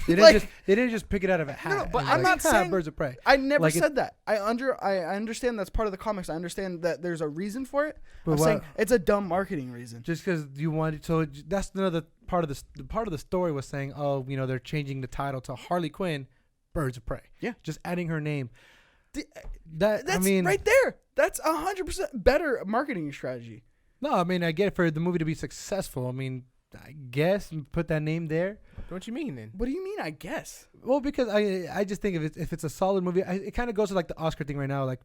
They didn't Like- just they didn't just pick it out of a hat. No, but and I'm like, not saying- Birds of Prey. I never Like said that. I understand that's part of the comics. I understand that there's a reason for it. But I'm why- saying it's a dumb marketing reason. Just because you wanted, so that's another part of the part of the story was saying, oh, you know, they're changing the title to Harley Quinn, Birds of Prey. Yeah. Just adding her name. That's I mean, right there. That's 100% better marketing strategy. no, I mean, I get it for the movie to be successful. I mean, I guess put that name there. What you mean then? What do you mean? I guess. Well, because I just think if it's a solid movie, it kind of goes to like the Oscar thing right now, like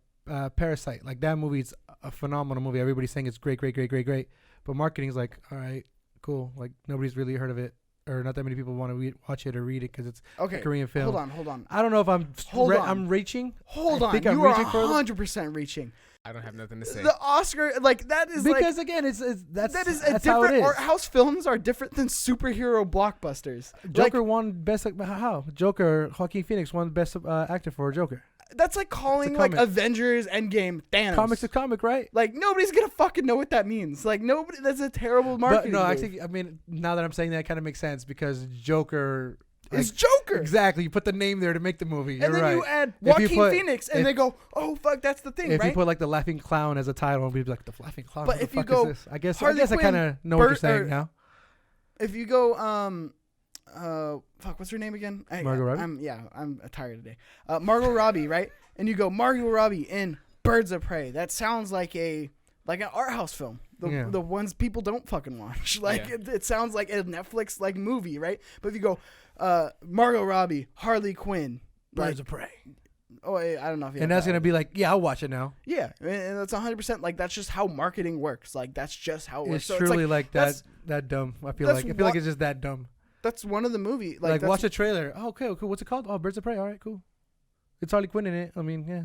Parasite. Like that movie's a phenomenal movie. Everybody's saying it's great, but marketing's like, all right, cool. Like nobody's really heard of it, or not that many people want to watch it or read it because it's Okay. a Korean film. Hold on. I don't know if I'm Hold on. I'm reaching. Hold I on. think I'm You are reaching further. 100% reaching. I don't have nothing to say. The Oscar, like that is Because like again, it's that's a that's how it different. is. Art house films are different than superhero blockbusters. Joker won best. How Joker? Joaquin Phoenix won best actor for Joker. That's like calling It's a like comic. Avengers Endgame Thanos. Comics a comic, right? Like nobody's gonna fucking know what that means. Like nobody. That's a terrible marketing. But no, move. actually, I mean, now that I'm saying that, it kind of makes sense because Joker. it's like, Joker. Exactly, you put the name there to make the movie. You're And then right. you add If you Joaquin put- Phoenix, and if- they go, "Oh fuck, that's the thing, if right?" you put like the laughing clown as a title, we'd be like the laughing clown. But what the if you fuck go is this? I guess Harley I Quinn, kind of know what you're Bert- saying or- now. if you go, fuck, what's her name again? Margot Robbie? I'm tired today. Margot Robbie, right? And you go Margot Robbie in Birds of Prey. That sounds like an art house film. The ones people don't fucking watch. Like Yeah. it sounds like a Netflix like movie, right? But if you go Margot Robbie, Harley Quinn, Birds like, of Prey. Oh, I don't know if you. And that's gonna be like, yeah, I'll watch it now. Yeah, and that's 100%. Like that's just how marketing works. Like that's just how it works. It's So truly it's like that dumb. I feel that's like it's just that dumb. that's one of the movie. Like that's, watch a trailer. Oh, okay, cool. What's it called? Oh, Birds of Prey. All right, cool. It's Harley Quinn in it. I mean, yeah.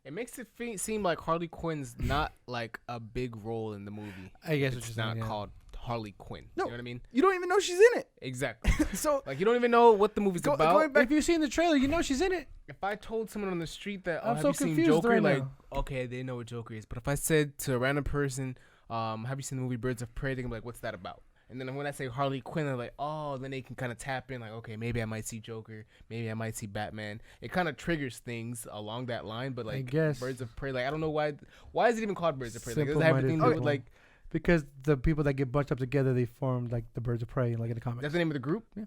It makes it seem like Harley Quinn's not like a big role in the movie. I guess It's not called Harley Quinn. No. You know what I mean? You don't even know she's in it. Exactly. So Like you don't even know what the movie's about. going back, If you've seen the trailer, you know she's in it. If I told someone on the street that I'm have so you seen confused Joker, right like now. okay, they know what Joker is. But if I said to a random person, have you seen the movie Birds of Prey? They're gonna be like, what's that about? And then when I say Harley Quinn, they're like, oh, then they can kind of tap in, like, okay, maybe I might see Joker, maybe I might see Batman. It kind of triggers things along that line, but like, I guess. Birds of Prey, like, I don't know why. Why is it even called Birds of Prey? Like, does it have Simple-minded anything to do with people. like? Because the people that get bunched up together, they formed like the Birds of Prey, like in the comics. That's the name of the group. Yeah.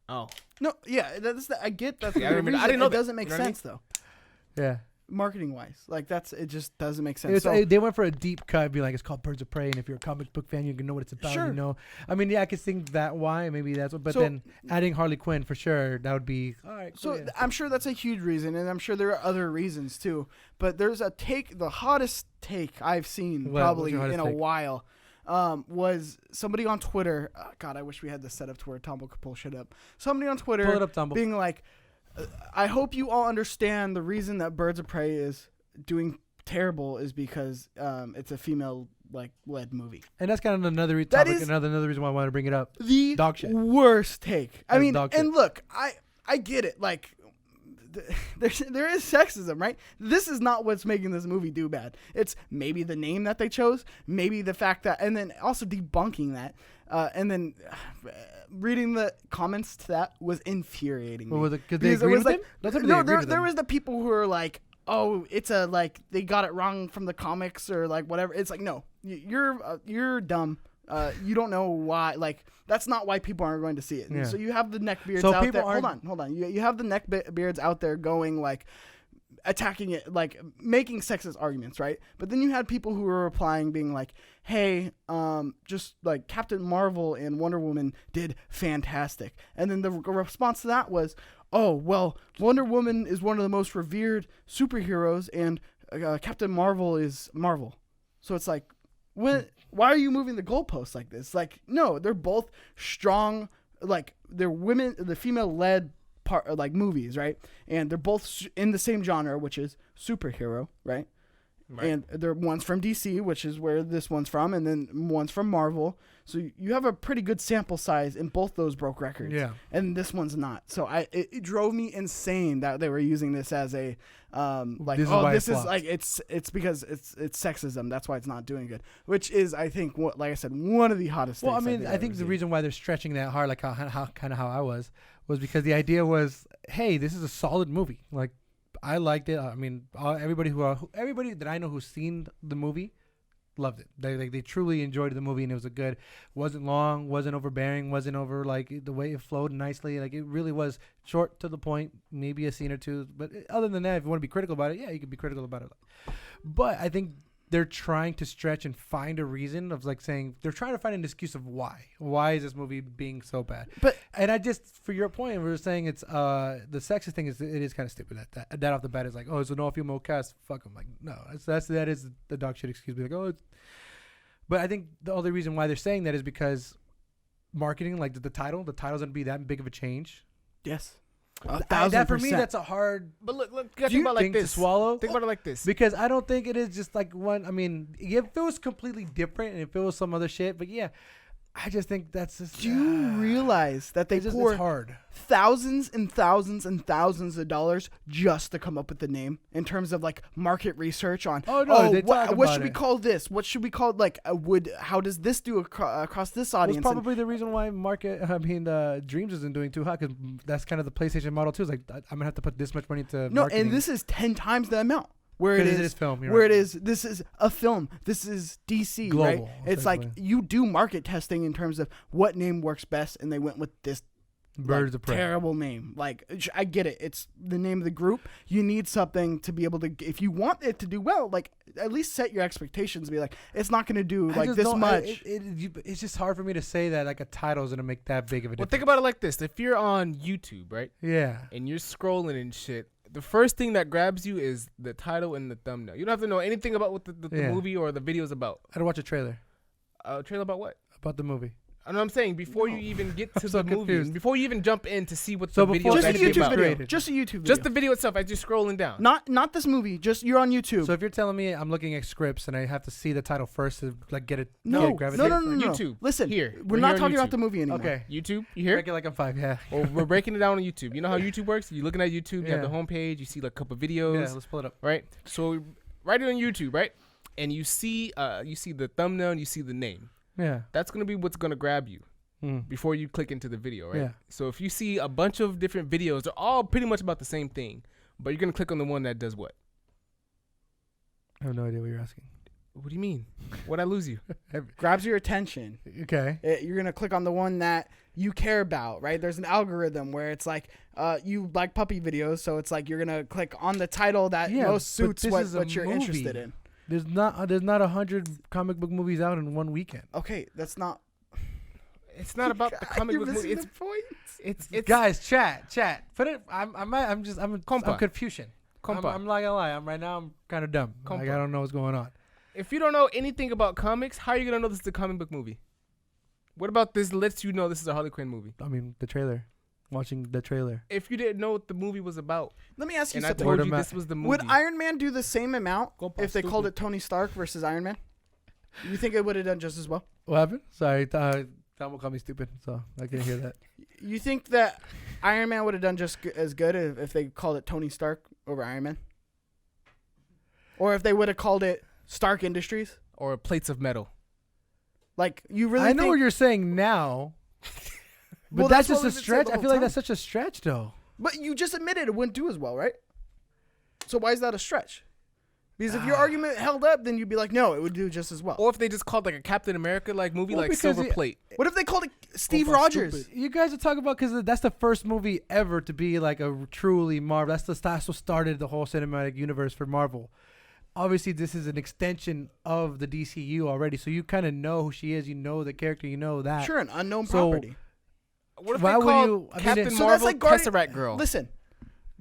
Oh, no, yeah, I get that. Yeah, I didn't know it that. doesn't make You know what I mean? sense though. Yeah. Marketing wise, like it just doesn't make sense. It's, So, they went for a deep cut, be like, it's called Birds of Prey, and if you're a comic book fan, you can know what it's about. Sure. You know, I mean, yeah, I could think that why, maybe that's what. But So- then adding Harley Quinn for sure, that would be all right. So Cool, yeah. I'm sure that's a huge reason, and I'm sure there are other reasons too. But there's a take, the hottest take I've seen What? probably What's your in hottest a take? while, was somebody on Twitter. God, I wish we had this set up to where Tambo could pull shit up. Somebody on Twitter Pull it up, Tambo. being like, I hope you all understand the reason that Birds of Prey is doing terrible is because it's a female led movie. And that's kind of another That topic, is- another reason why I want to bring it up. The Dog shit. worst take. I That's mean, dog and shit. look, I get it. Like, there is sexism, right? This is not what's making this movie do bad. It's maybe the name that they chose, maybe the fact that, and then also debunking that, and then reading the comments to that was infuriating me. What was it? Because they Because it agreed was with like, him? Don't tell me no, they agreed with there him. was the people who were like, oh, it's a they got it wrong from the comics or like whatever. It's like, no, you're dumb. You don't know why. Like that's not why people aren't going to see it. And Yeah. so you have the neckbeards So out people there. aren't- Hold on. You have the neckbeards out there going like attacking it, like making sexist arguments, right? But then you had people who were replying, being like, "Hey, just like Captain Marvel and Wonder Woman did fantastic," and then the response to that was, "Oh, well, Wonder Woman is one of the most revered superheroes, and Captain Marvel is Marvel." So it's like, why are you moving the goalposts like this? Like, no, they're both strong. Like, they're women, the female-led part, like movies, right? And they're both in the same genre, which is superhero, right? right. And they're one's from DC, which is where this one's from, and then one's from Marvel. So you have a pretty good sample size, and both those broke records. Yeah. And this one's not. So it drove me insane that they were using this as a like, This is oh, why this it is flopped. like it's because it's sexism. That's why it's not doing good. Which is, I think, what, like I said, one of the hottest. Well, I takes mean, I I've think ever the seen. reason why they're stretching that hard, like how I was because the idea was, hey, this is a solid movie. Like, I liked it. I mean, everybody that I know who's seen the movie loved it. They truly enjoyed the movie, and it was wasn't long, wasn't overbearing, wasn't over like the way it flowed nicely. Like it really was short to the point, maybe a scene or two. But other than that, if you want to be critical about it, yeah, you could be critical about it. But I think they're trying to stretch and find a reason of like saying they're trying to find an excuse of why is this movie being so bad. But And I just, for your point, we were saying it's the sexist thing is it is kind of stupid. That off the bat is like, oh, it's an all female cast. Fuck them. Like, no, that is the dog shit excuse. Be like, oh, but I think the only reason why they're saying that is because marketing, like the title's gonna be that big of a change. yes, That for me, 1,000%. that's a hard But look, you gotta think about it thing like to this. swallow. Think about it like this. Because I don't think it is just like one. I mean, if it was completely different and if it was some other shit, but yeah, I just think that's just. Do you realize that they it's pour hard? thousands and thousands and thousands of dollars just to come up with the name in terms of like market research on? Oh, no, they talk what about should we it. call this? What should we call how does this do across this Well, audience? it's probably the reason why Dreams isn't doing too hot because that's kind of the PlayStation model too. It's like I'm gonna have to put this much money into no, marketing. and this is 10 times the amount. Where it Because is, it is film, you're where right. it is, this is a film. This is DC, Global, right? It's like essentially. you do market testing in terms of what name works best, and they went with this Birds of Prey. terrible name. Like, I get it. It's the name of the group. You need something to be able to, if you want it to do well, like, at least set your expectations. Be like, it's not going to do I like just this don't- much. It's just hard for me to say that like a title is gonna make that big of a Well, difference. think about it like this: if you're on YouTube, right, Yeah. and you're scrolling and shit, the first thing that grabs you is the title and the thumbnail. You don't have to know anything about what the movie or the video is about. I had to watch a trailer. A trailer about what? About the movie. I know what I'm saying. Before you even get to so the movie, confused. before you even jump in to see what So the before- video is Just a actually YouTube about. video. Just a YouTube video. Just the video itself as you're scrolling down. Not this movie. Just you're on YouTube. So if you're telling me I'm looking at scripts and I have to see the title first to like get it, no, grab it. no. YouTube. Listen, Here. we're We're not here on talking about YouTube. the movie anymore. Okay. YouTube, you hear? Break it like I'm 5. Yeah. Well, we're breaking it down on YouTube. You know how YouTube works? You're looking at YouTube, you have Yeah. the homepage, you see like a couple videos, Yeah. Let's pull it up. right? So right on YouTube, right? And you see the thumbnail and you see the name. Yeah. That's gonna be what's gonna grab you before you click into the video, right? Yeah. So if you see a bunch of different videos, they're all pretty much about the same thing, but you're gonna click on the one that does what? I have no idea what you're asking. What do you mean? What'd I lose you? Grabs your attention. Okay. You're gonna click on the one that you care about, right? There's an algorithm where it's like, you like puppy videos, so it's like you're gonna click on the title that Yeah, most but suits this what is a you're movie. interested in. There's not 100 comic book movies out in one weekend. Okay, that's not. It's not about the comic You're book movie. missing the point. It's Guys, chat. Put it. I'm Compa. confusion. Compa. I'm not gonna lie. I'm kind of dumb. Like, I Compa. don't know what's going on. If you don't know anything about comics, how are you gonna know this is a comic book movie? What about this lets you know this is a Harley Quinn movie? I mean, the trailer. Watching the trailer. If you didn't know what the movie was about, Let me ask you and I something. told Word you of this was the movie, Would Iron Man do the same amount Compa if they called stupid. it Tony Stark versus Iron Man? You think it would have done just as well? What happened? Sorry, Tom will call me stupid, so I can't hear that. You think that Iron Man would have done just as good if they called it Tony Stark over Iron Man? Or if they would have called it Stark Industries? or plates of metal? Like, you really I know think... what you're saying now, but Well, that's that's just what a we've been saying stretch. the I whole feel like time. that's such a stretch, though. But you just admitted it wouldn't do as well, right? So why is that a stretch? Because if your argument held up, then you'd be like, no, it would do just as well. Or if they just called like a Captain America like movie, Well, like because Silver it- Plate. What if they called it Steve Compa Rogers? stupid. You guys are talking about because that's the first movie ever to be like a truly Marvel. That's what started the whole cinematic universe for Marvel. Obviously, this is an extension of the DCU already, so you kind of know who she is. You know the character. You know that. Sure, an unknown So, property. What if Why they would called you- I mean, Captain it- So that's Marvel like Guardi- Tesseract Girl? Listen,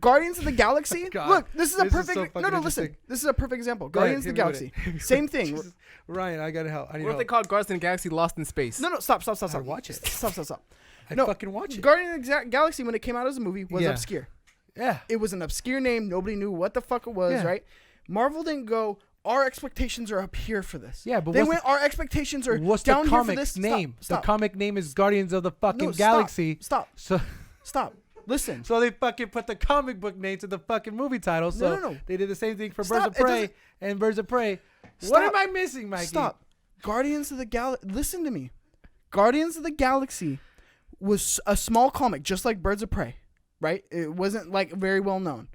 Guardians of the Galaxy. God. Look, this is a This is perfect. so fucking no, listen. interesting. This is a perfect example. Go ahead, Guardians of the hit me Galaxy. Same thing. Jesus. Ryan, I gotta help. I need What if they help. called Guardians of the Galaxy Lost in Space? No, stop. I'd watch it. Stop. I no, fucking watch it. Guardians of the Galaxy, when it came out as a movie, was Yeah. obscure. Yeah. It was an obscure name. Nobody knew what the fuck it was, Yeah. right? Marvel didn't go, our expectations are up here for this. Yeah, but they what's went, our expectations are What's down the here for comic this. name? Stop. The comic name is Guardians of the fucking No, stop. Galaxy. Stop. So Listen. so they fucking put the comic book name to the fucking movie title. So No. they did the same thing for Stop. Birds of It Prey doesn't- and Birds of Prey. What Stop. am I missing, Mikey? Stop. Guardians of the Galaxy. Listen to me. Guardians of the Galaxy was a small comic, just like Birds of Prey, right? It wasn't like very well known.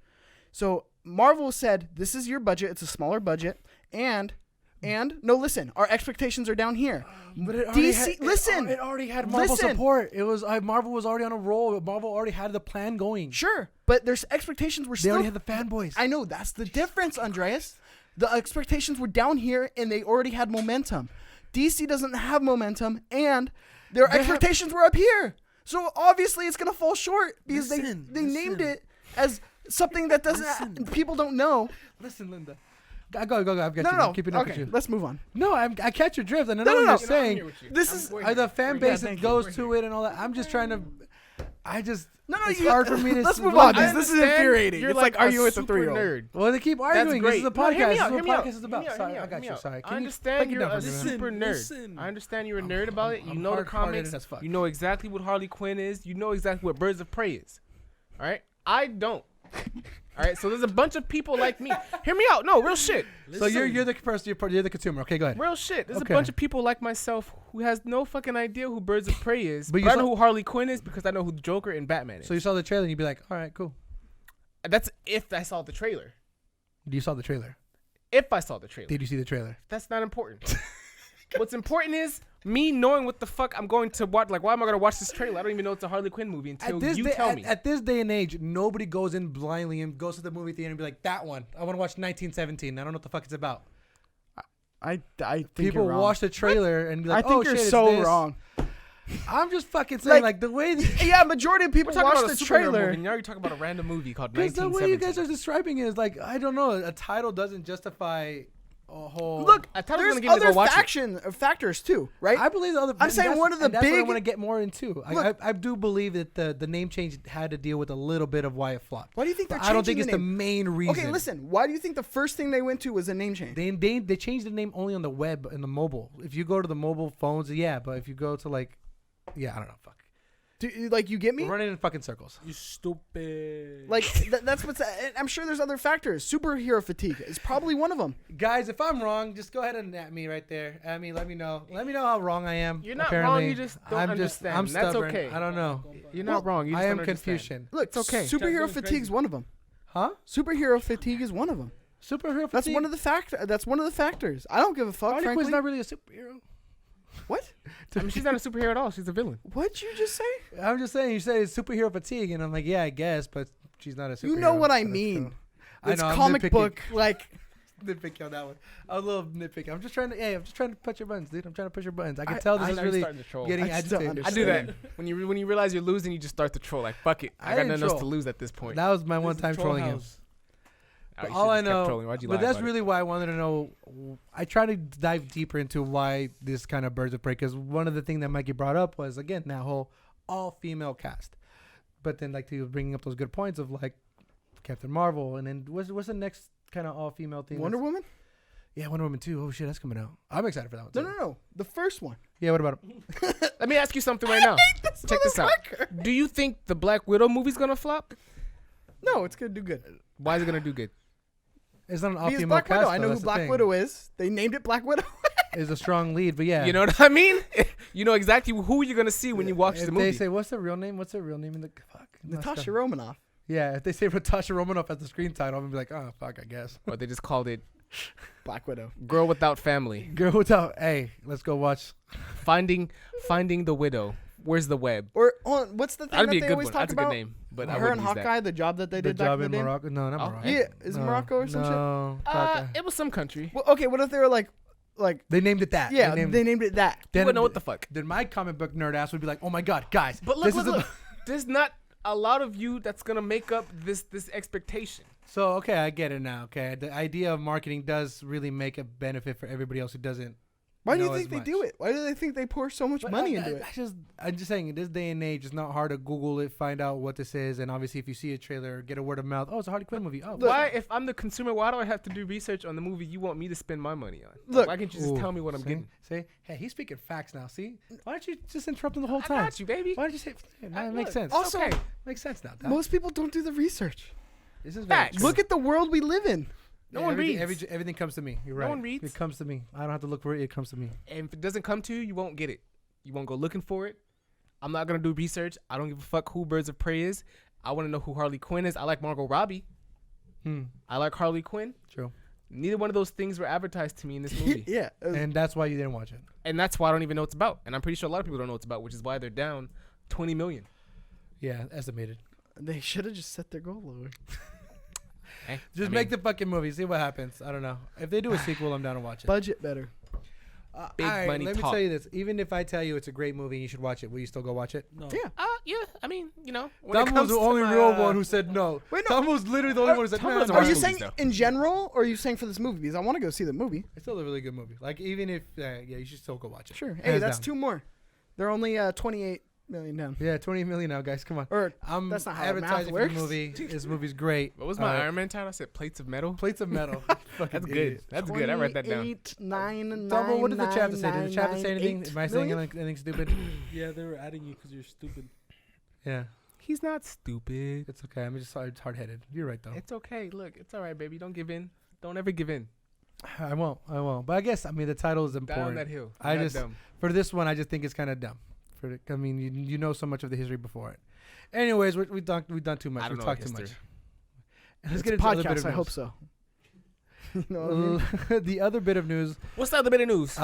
So Marvel said, "This is your budget. It's a smaller budget, and no, listen, our expectations are down here." But it already DC, had, listen. It already had Marvel Listen. support. It was Marvel was already on a roll. Marvel already had the plan going. Sure, but their expectations were They still. already had the fanboys. I know that's the difference, Andreas. The expectations were down here, and they already had momentum. DC doesn't have momentum, and their expectations were up here. So obviously, it's gonna fall short because they named it as something that doesn't. People don't know. Listen, Linda. Go. I've got you. No, I'm keeping up with okay, you. let's move on. No, I catch your drift, and I know No, what no. you're saying. This is The fan Yeah, base that thank you. goes to it and all that. I'm just trying to. no. It's You, hard for me to. let's move look on. at This is understand infuriating. You're It's like a arguing with a super 3-year-old. nerd. Well, they keep That's arguing. This is a great. No, hear podcast. me This out, is hear what me out, podcast is about. hear me out, Sorry, hear me I out, got hear you. me out. Sorry. I Can you understand break it you're down a for me, man? super nerd. Listen. I understand you're a I'm- nerd about it. You I'm know the hard-hearted comics. as fuck. You know exactly what Harley Quinn is. You know exactly what Birds of Prey is. All right? I don't. All right? So there's a bunch of people like me. Hear me out. No, real shit. So you're the person. You're the consumer. Okay, go ahead. Real shit. There's Okay. a bunch of people like myself who has no fucking idea who Birds of Prey is. But But, you I saw- know who Harley Quinn is because I know who Joker and Batman is. So you saw the trailer and you'd be like, all right, cool. That's if I saw the trailer. You saw the trailer. If I saw the trailer. Did you see the trailer? That's not important. What's important is me knowing what the fuck I'm going to watch. Like, why am I going to watch this trailer? I don't even know it's a Harley Quinn movie until you tell me. At this day and age, nobody goes in blindly and goes to the movie theater and be like, that one. I want to watch 1917. I don't know what the fuck it's about. I think People you're wrong. watch the trailer and be I like, think oh, you're shit, it's so this. wrong. I'm just fucking saying, like the way. Yeah, majority of people We're talking watch about the a superhero trailer. movie, and now you're talking about a random movie called Because the way you guys 1917. are describing it is like, I don't know, a title doesn't justify a whole. Look, I thought I was there's gonna get you to other go watch it. factors too, right? I believe the other. I'm saying one of the and that's what I big- want to get more into. Look- I do believe that the name change had to deal with a little bit of why it flopped. Why do you think But they're I don't think changing it's the name? main reason. Okay, listen. Why do you think the first thing they went to was a name change? They changed the name only on the web and the mobile. If you go to the mobile phones, yeah, but if you go to like, yeah, I don't know, fuck. Like, you get me? We're running in fucking circles. You stupid. Like, that's what's. I'm sure there's other factors. Superhero fatigue is probably one of them. Guys, if I'm wrong, just go ahead and at me right there. At me, let me know. Let me know how wrong I am. You're not apparently. wrong, you just don't I'm understand. I'm That's stubborn. okay. I don't know. You're not wrong. You just I am don't understand. Confucian. Look, It's okay. Superhero Going fatigue crazy. is one of them. Huh? Superhero fatigue is one of them. Superhero That's fatigue? one of the That's one of the factors. I don't give a fuck. Harley Frankly. Quinn's not really a superhero. What? I mean, she's not a superhero at all. She's a villain. What'd you just say? I'm just saying. You said it's superhero fatigue, and I'm like, yeah, I guess, but she's not a superhero. You know what I but it's mean. cool. I It's know, I'm comic nitpicking. book like. Nitpicking on that one. A little nitpicking. I'm just trying to. Hey, I'm just trying to push your buttons, dude. I'm trying to push your buttons. I can tell this I is know you're really starting to troll. getting I just don't agitated. I do that understand. when you realize you're losing, you just start to troll. Like fuck it, I I got didn't nothing else troll. to lose at this point. That was my This one is time Troll trolling him. House. But you all I should've just kept know, trolling. Why'd you but lie that's about really why I wanted to know. I try to dive deeper into why this kind of Birds of Prey, because one of the things that Mikey brought up was again that whole all female cast. But then like he was bringing up those good points of like Captain Marvel, and then what's the next kind of all female thing? Wonder that's- Woman? Yeah, Wonder Woman 2. Oh shit, that's coming out. I'm excited for that one. Too. No. The first one. Yeah, what about him? it. Let me ask you something right now. Check this out. Do you think the Black Widow movie's gonna flop? No, it's gonna do good. Why is it gonna do good? It's not an all Because female Black cast. Widow. I though, know who that's the Black thing. Widow is. They named it Black Widow. Is a strong lead, but yeah. You know what I mean? You know exactly who you're gonna see when you watch if the movie. they say what's the real name? What's the real name in the fuck? Natasha Romanoff. Yeah, if they say Natasha Romanoff as the screen title, I'm gonna be like, oh fuck, I guess. Or they just called it Black Widow. Girl Without Family. Girl without. Hey, let's go watch. Finding the Widow. Where's the web? Or what's the thing That'd that be a they good always one. talk That's a about? good name. But I Her wouldn't and use that. Hawkeye, the job that they The did back job in in the day. Morocco. No, not Oh, Morocco. Yeah, is it No. Morocco or some shit? No, fuck. It was some country. Well, okay, what if they were like, They named it that. yeah, they named it that. You Then, wouldn't know what the fuck. then my comic book nerd ass would be like, oh my god, guys. But look, this look, is a- look. There's not a lot of you that's gonna make up this expectation. So okay, I get it now. Okay, the idea of marketing does really make a benefit for everybody else who doesn't. Why do you know think as they much. do it? Why do they think they pour so much But money I- into it? I'm just saying, in this day and age, it's not hard to Google it, find out what this is, and obviously, if you see a trailer, get a word of mouth. Oh, it's a Harley Quinn movie. Oh, Why, if I'm the consumer, why do I have to do research on the movie you want me to spend my money on? Look- Why can't you just Ooh, tell me what I'm see? getting? See, hey, he's speaking facts now. See, why don't you just interrupt him the whole I time? got you, baby. Why don't you say? That makes Look, sense. Also, okay. Makes sense now. Doc. Most people don't do the research. This is very Facts. true. Look at the world we live in. No one everything, reads. everything comes to me. You're No right. one reads. It comes to me. I don't have to look for it. It comes to me. And if it doesn't come to you, you won't get it. You won't go looking for it. I'm not gonna do research. I don't give a fuck who Birds of Prey is. I want to know who Harley Quinn is. I like Margot Robbie. I like Harley Quinn. True. Neither one of those things were advertised to me in this movie. Yeah. And that's why you didn't watch it. And that's why I don't even know what it's about. And I'm pretty sure a lot of people don't know what it's about, which is why they're down 20 million. Yeah, estimated. They should have just set their goal lower. Hey, Just make the fucking movie. See what happens. I don't know. If they do a sequel, I'm down to watch it. Budget better. Big alright, money Let me talk. tell you this. Even if I tell you it's a great movie and you should watch it, will you still go watch it? No. Yeah. Yeah. I mean, you know, when it Tom was comes the to only my, real one who said no. Wait, no. Tom was literally the only one who said Tom no. doesn't no, Are watch you no. movies, saying though. in general, or are you saying for this movie? Because I want to go see the movie. It's still a really good movie. Like even if yeah, you should still go watch it. Sure. Hey, Hands that's down. 2 more. They're only 28 million down. Yeah, 20 million now, guys. Come on. Or I'm That's not how the math advertising for the works. movie. This movie's great. What was my Iron Man title? I said plates of metal. Plates of metal. Fucking That's good. idiot. That's good. I write that down. 28, 9, Tambo, what did the chapter say? 9, Did the chapter say anything? 8 Am I saying million? anything stupid? Yeah, they were adding you because you're stupid. Yeah, He's not stupid. it's okay. I'm just hard-headed. You're right though. It's okay. Look, it's all right, baby. Don't give in. Don't ever give in. I won't. But I guess the title is Down important. that hill. I You're not just- dumb. For this one, I just think it's kind of dumb. I mean, you know so much of the history before it. Anyways, we've done too much. I don't We've know talked too history. much. Let's It's get a into the other bit podcast. of I news. hope so. You know what I mean? The other bit of news What's the other bit of news?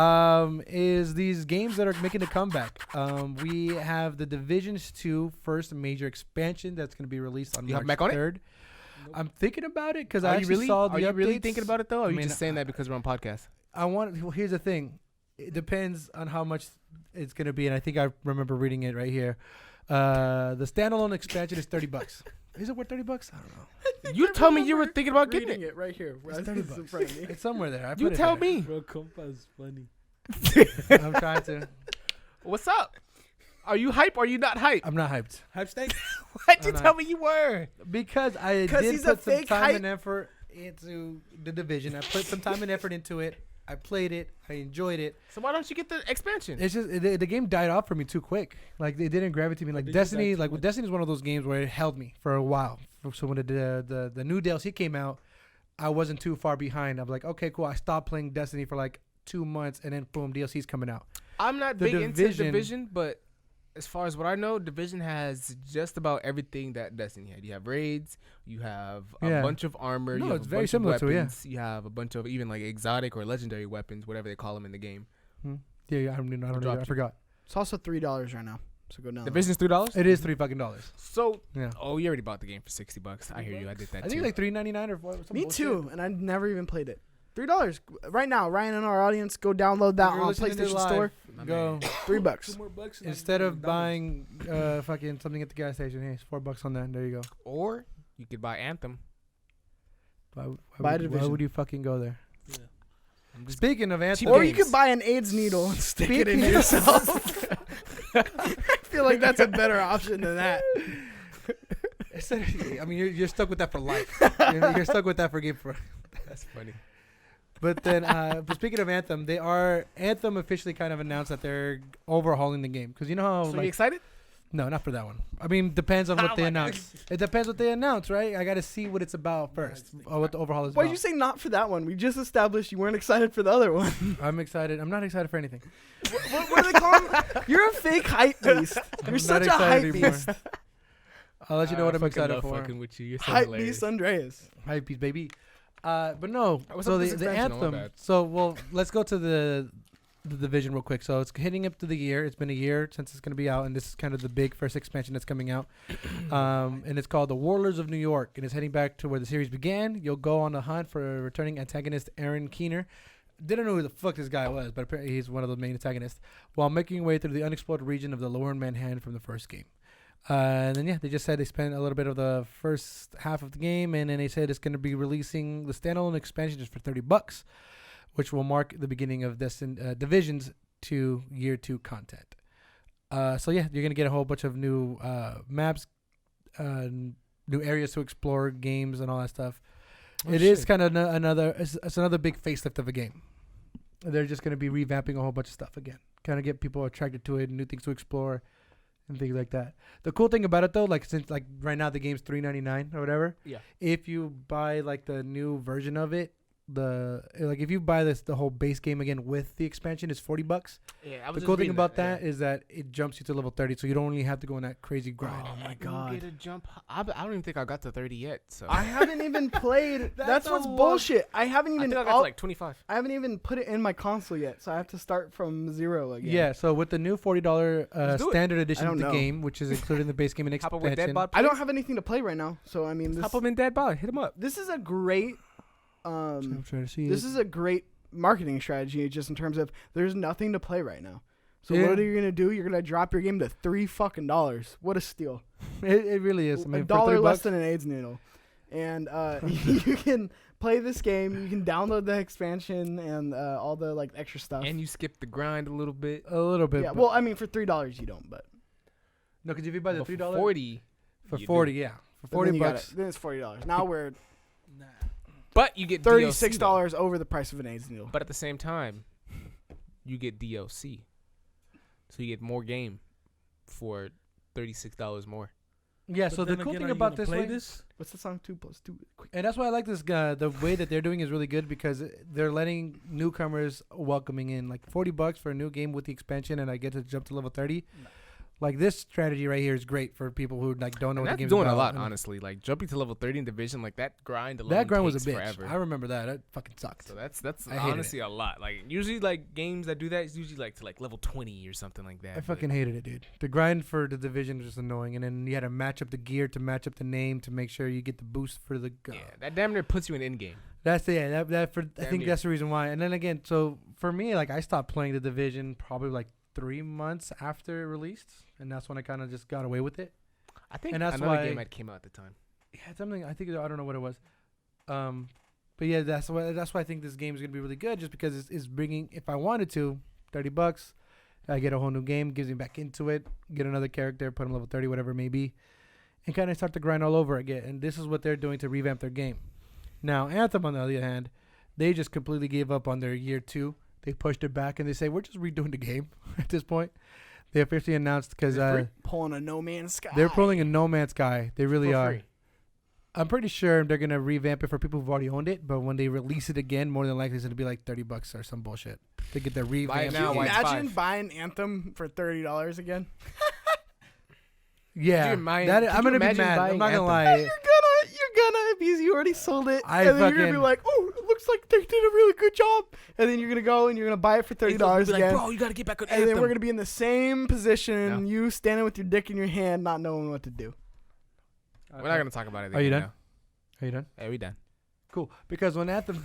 is these games that are making a comeback. We have the Divisions 2 first major expansion that's going to be released on You have March Mac on it? 3rd. I'm thinking about it because I Are you actually really? saw the Are you really updates. thinking about it though? Or are I you mean, just saying that because we're on podcast? Well, here's the thing. it depends on how much it's gonna be, and I think I remember reading it right here. The standalone expansion is $30. Is it worth $30? I don't know. You told me you were thinking about getting Reading it. it right here. It's Right, $30. it's in front of me. It's somewhere there. I You put it tell there. me. Bro, compa is funny. I'm trying to. What's up? Are you hype or are you not hype? I'm not hyped Hype steak. Why'd you I'm not. tell me you were? because I 'Cause did he's a put some fake time hype. and effort into the division. I put some time and effort into it. I played it. I enjoyed it. So why don't you get the expansion? It's just the game died off for me too quick. Like it didn't gravitate me. Like Did you Destiny, die like too much? Destiny is one of those games where it held me for a while. So when the new DLC came out, I wasn't too far behind. I'm like, okay, cool. I stopped playing Destiny for like 2 months, and then boom, DLC's coming out. I'm not The big into Division- Division, but as far as what I know, Division has just about everything that Destiny had. You have raids, you have a Yeah. bunch of armor, No, you have it's a very bunch similar of to it, yeah. weapons, you have a bunch of even like exotic or legendary weapons, whatever they call them in the game. Yeah, I don't know. dropped I you. forgot. It's also $3 right now. So go down. Division's $3. It is $3 So, Yeah. oh, you already bought the game for $60. I hear you. I did that I too. think like $3.99 or what? Me too, and I never even played it. $3 right now. Ryan in our audience, go download that on PlayStation Store. My Go man. $3. $2 more. and instead of McDonald's. buying fucking something at the gas station. Hey, it's $4 on that. There you go. Or you could buy Anthem. Why Buy would Division. you fucking go there? Yeah. I'm just Speaking of Anthem, Or you games. could buy an AIDS needle and stick it in Speaking- yourself. I feel like that's a better option than that. I mean, you're stuck with that for life. You're stuck with that for game for. That's funny. But then, but speaking of Anthem, Anthem officially kind of announced that they're overhauling the game because you know how So you like excited? no, not for that one. I mean, depends on what Oh they my announce. It depends what they announce, right? I got to see what it's about first. What the overhaul is Why'd about. you say not for that one? We just established you weren't excited for the other one. I'm excited. I'm not excited for anything. what do they call him? You're a fake hype beast. You're I'm such not a hype excited anymore. beast. I'll let you know what I'm I excited love for. Fucking with you. You're so Hype hilarious. beast Andreas. Hype piece, baby. But no. What's So up with the this expansion? Oh, my Anthem. bad. So well, let's go to the division real quick. So it's hitting up to the year. It's been a year since it's going to be out, and this is kind of the big first expansion that's coming out. And it's called The Warlords of New York, and it's heading back to where the series began. You'll go on a hunt for returning antagonist Aaron Keener. Didn't know who the fuck this guy was, but apparently he's one of the main antagonists, while making your way through the unexplored region of the Lower Manhattan from the first game. And then, yeah, they just said they spent a little bit of the first half of the game, and then they said it's going to be releasing the standalone expansion just for $30, which will mark the beginning of Division's year 2 content. So, yeah, you're going to get a whole bunch of new maps, new areas to explore, games, and all that stuff. Oh, It is shit. kind of it's another big facelift of a game. They're just going to be revamping a whole bunch of stuff again. Kind of get people attracted to it, new things to explore, and things like that. The cool thing about it though, like since like right now the game's $3.99 or whatever. Yeah. If you buy like the new version of it, if you buy the whole base game again with the expansion, it's $40. Yeah, The cool thing about that is that it jumps you to level 30, so you don't only have to go on that crazy grind. Oh my Get god. a jump. I don't even think I got to 30 yet. So I haven't even played. That's That's what's a lot. bullshit. I haven't I even. think I got to like 25. I haven't even put it in my console yet, so I have to start from zero again. Yeah, so with the new $40 Let's do it. standard edition I of don't the know. game, which is included in the base game and Hop up with Dead expansion. Bod. I don't have anything to play right now, so I mean, Hop up in Dead Bod. Hit him up. this is a great. I'm trying to see This it. is a great marketing strategy, just in terms of there's nothing to play right now. So Yeah. what are you gonna do? You're gonna drop your game to $3 What a steal! It really is. I mean, a for dollar $3, less than an AIDS needle, and you can play this game. You can download the expansion and all the like extra stuff. And you skip the grind a little bit. a little bit. yeah, but- well, I mean, for $3 you don't, but no, because if you buy the But for $3 40. for you 40, do. yeah, for but then you got $40. it. Then it's $40. Now we're Nah. But you get DLC, though. $36 over the price of an AIDS needle. But at the same time, you get DLC. So you get more game for $36 more. Yeah. But So the then cool again, thing are you about gonna this play way, this? What's the song? 2 + 2. Quick. and that's why I like this guy. The way that they're doing is really good because they're letting newcomers welcoming in like $40 for a new game with the expansion, and I get to jump to level 30. Like this strategy right here is great for people who like don't know And what the that's game's doing about. a lot, And honestly. Like jumping to level 30 in division, like that grind alone that grind was a takes bitch. forever. I remember that. That fucking sucked. So that's I hated honestly a lot. Like usually like games that do that is usually like to like level 20 or something like that. I fucking hated it, dude. The grind for the division was just annoying, and then you had to match up the gear to match up the name to make sure you get the boost for the. Yeah, that damn near puts you in end game. That's that for. I Damn think near. that's the reason why. And then again, so for me, like I stopped playing the division probably like 3 months after it released, and that's when I kind of just got away with it. I think And that's another why- game had came out at the time. Yeah, something I think I don't know what it was, but yeah, that's why I think this game is gonna be really good, just because it's bringing. If I wanted to, $30, I get a whole new game, gives me back into it, get another character, put him level 30, whatever it may be, and kind of start to grind all over again. And this is what they're doing to revamp their game. Now, Anthem, on the other hand, they just completely gave up on their year 2. They pushed it back and they say we're just redoing the game at this point. They officially announced because Pulling a No Man's Sky. they're pulling a No Man's Sky. They really For are. free. I'm pretty sure they're gonna revamp it for people who've already owned it, but when they release it again, more than likely it's gonna be like $30 or some bullshit to get the Buy it revamp. now, Can you why it's imagine 5? buying Anthem for $30 again? Yeah, Could you mind- that, could I'm you gonna be imagine mad. I'm buying not gonna Anthem? lie. You're gonna because you already sold it, I and then you're gonna be fucking- like, oh, it looks like they did a really good job, and then you're gonna go and you're gonna buy it for $30 Be like, again. bro, you gotta get back on And then Anthem. we're gonna be in the same position, No. you standing with your dick in your hand, not knowing what to do. We're not gonna talk about it. Are you again done? now. Are you done? Yeah, we done. Cool. Because when Anthem,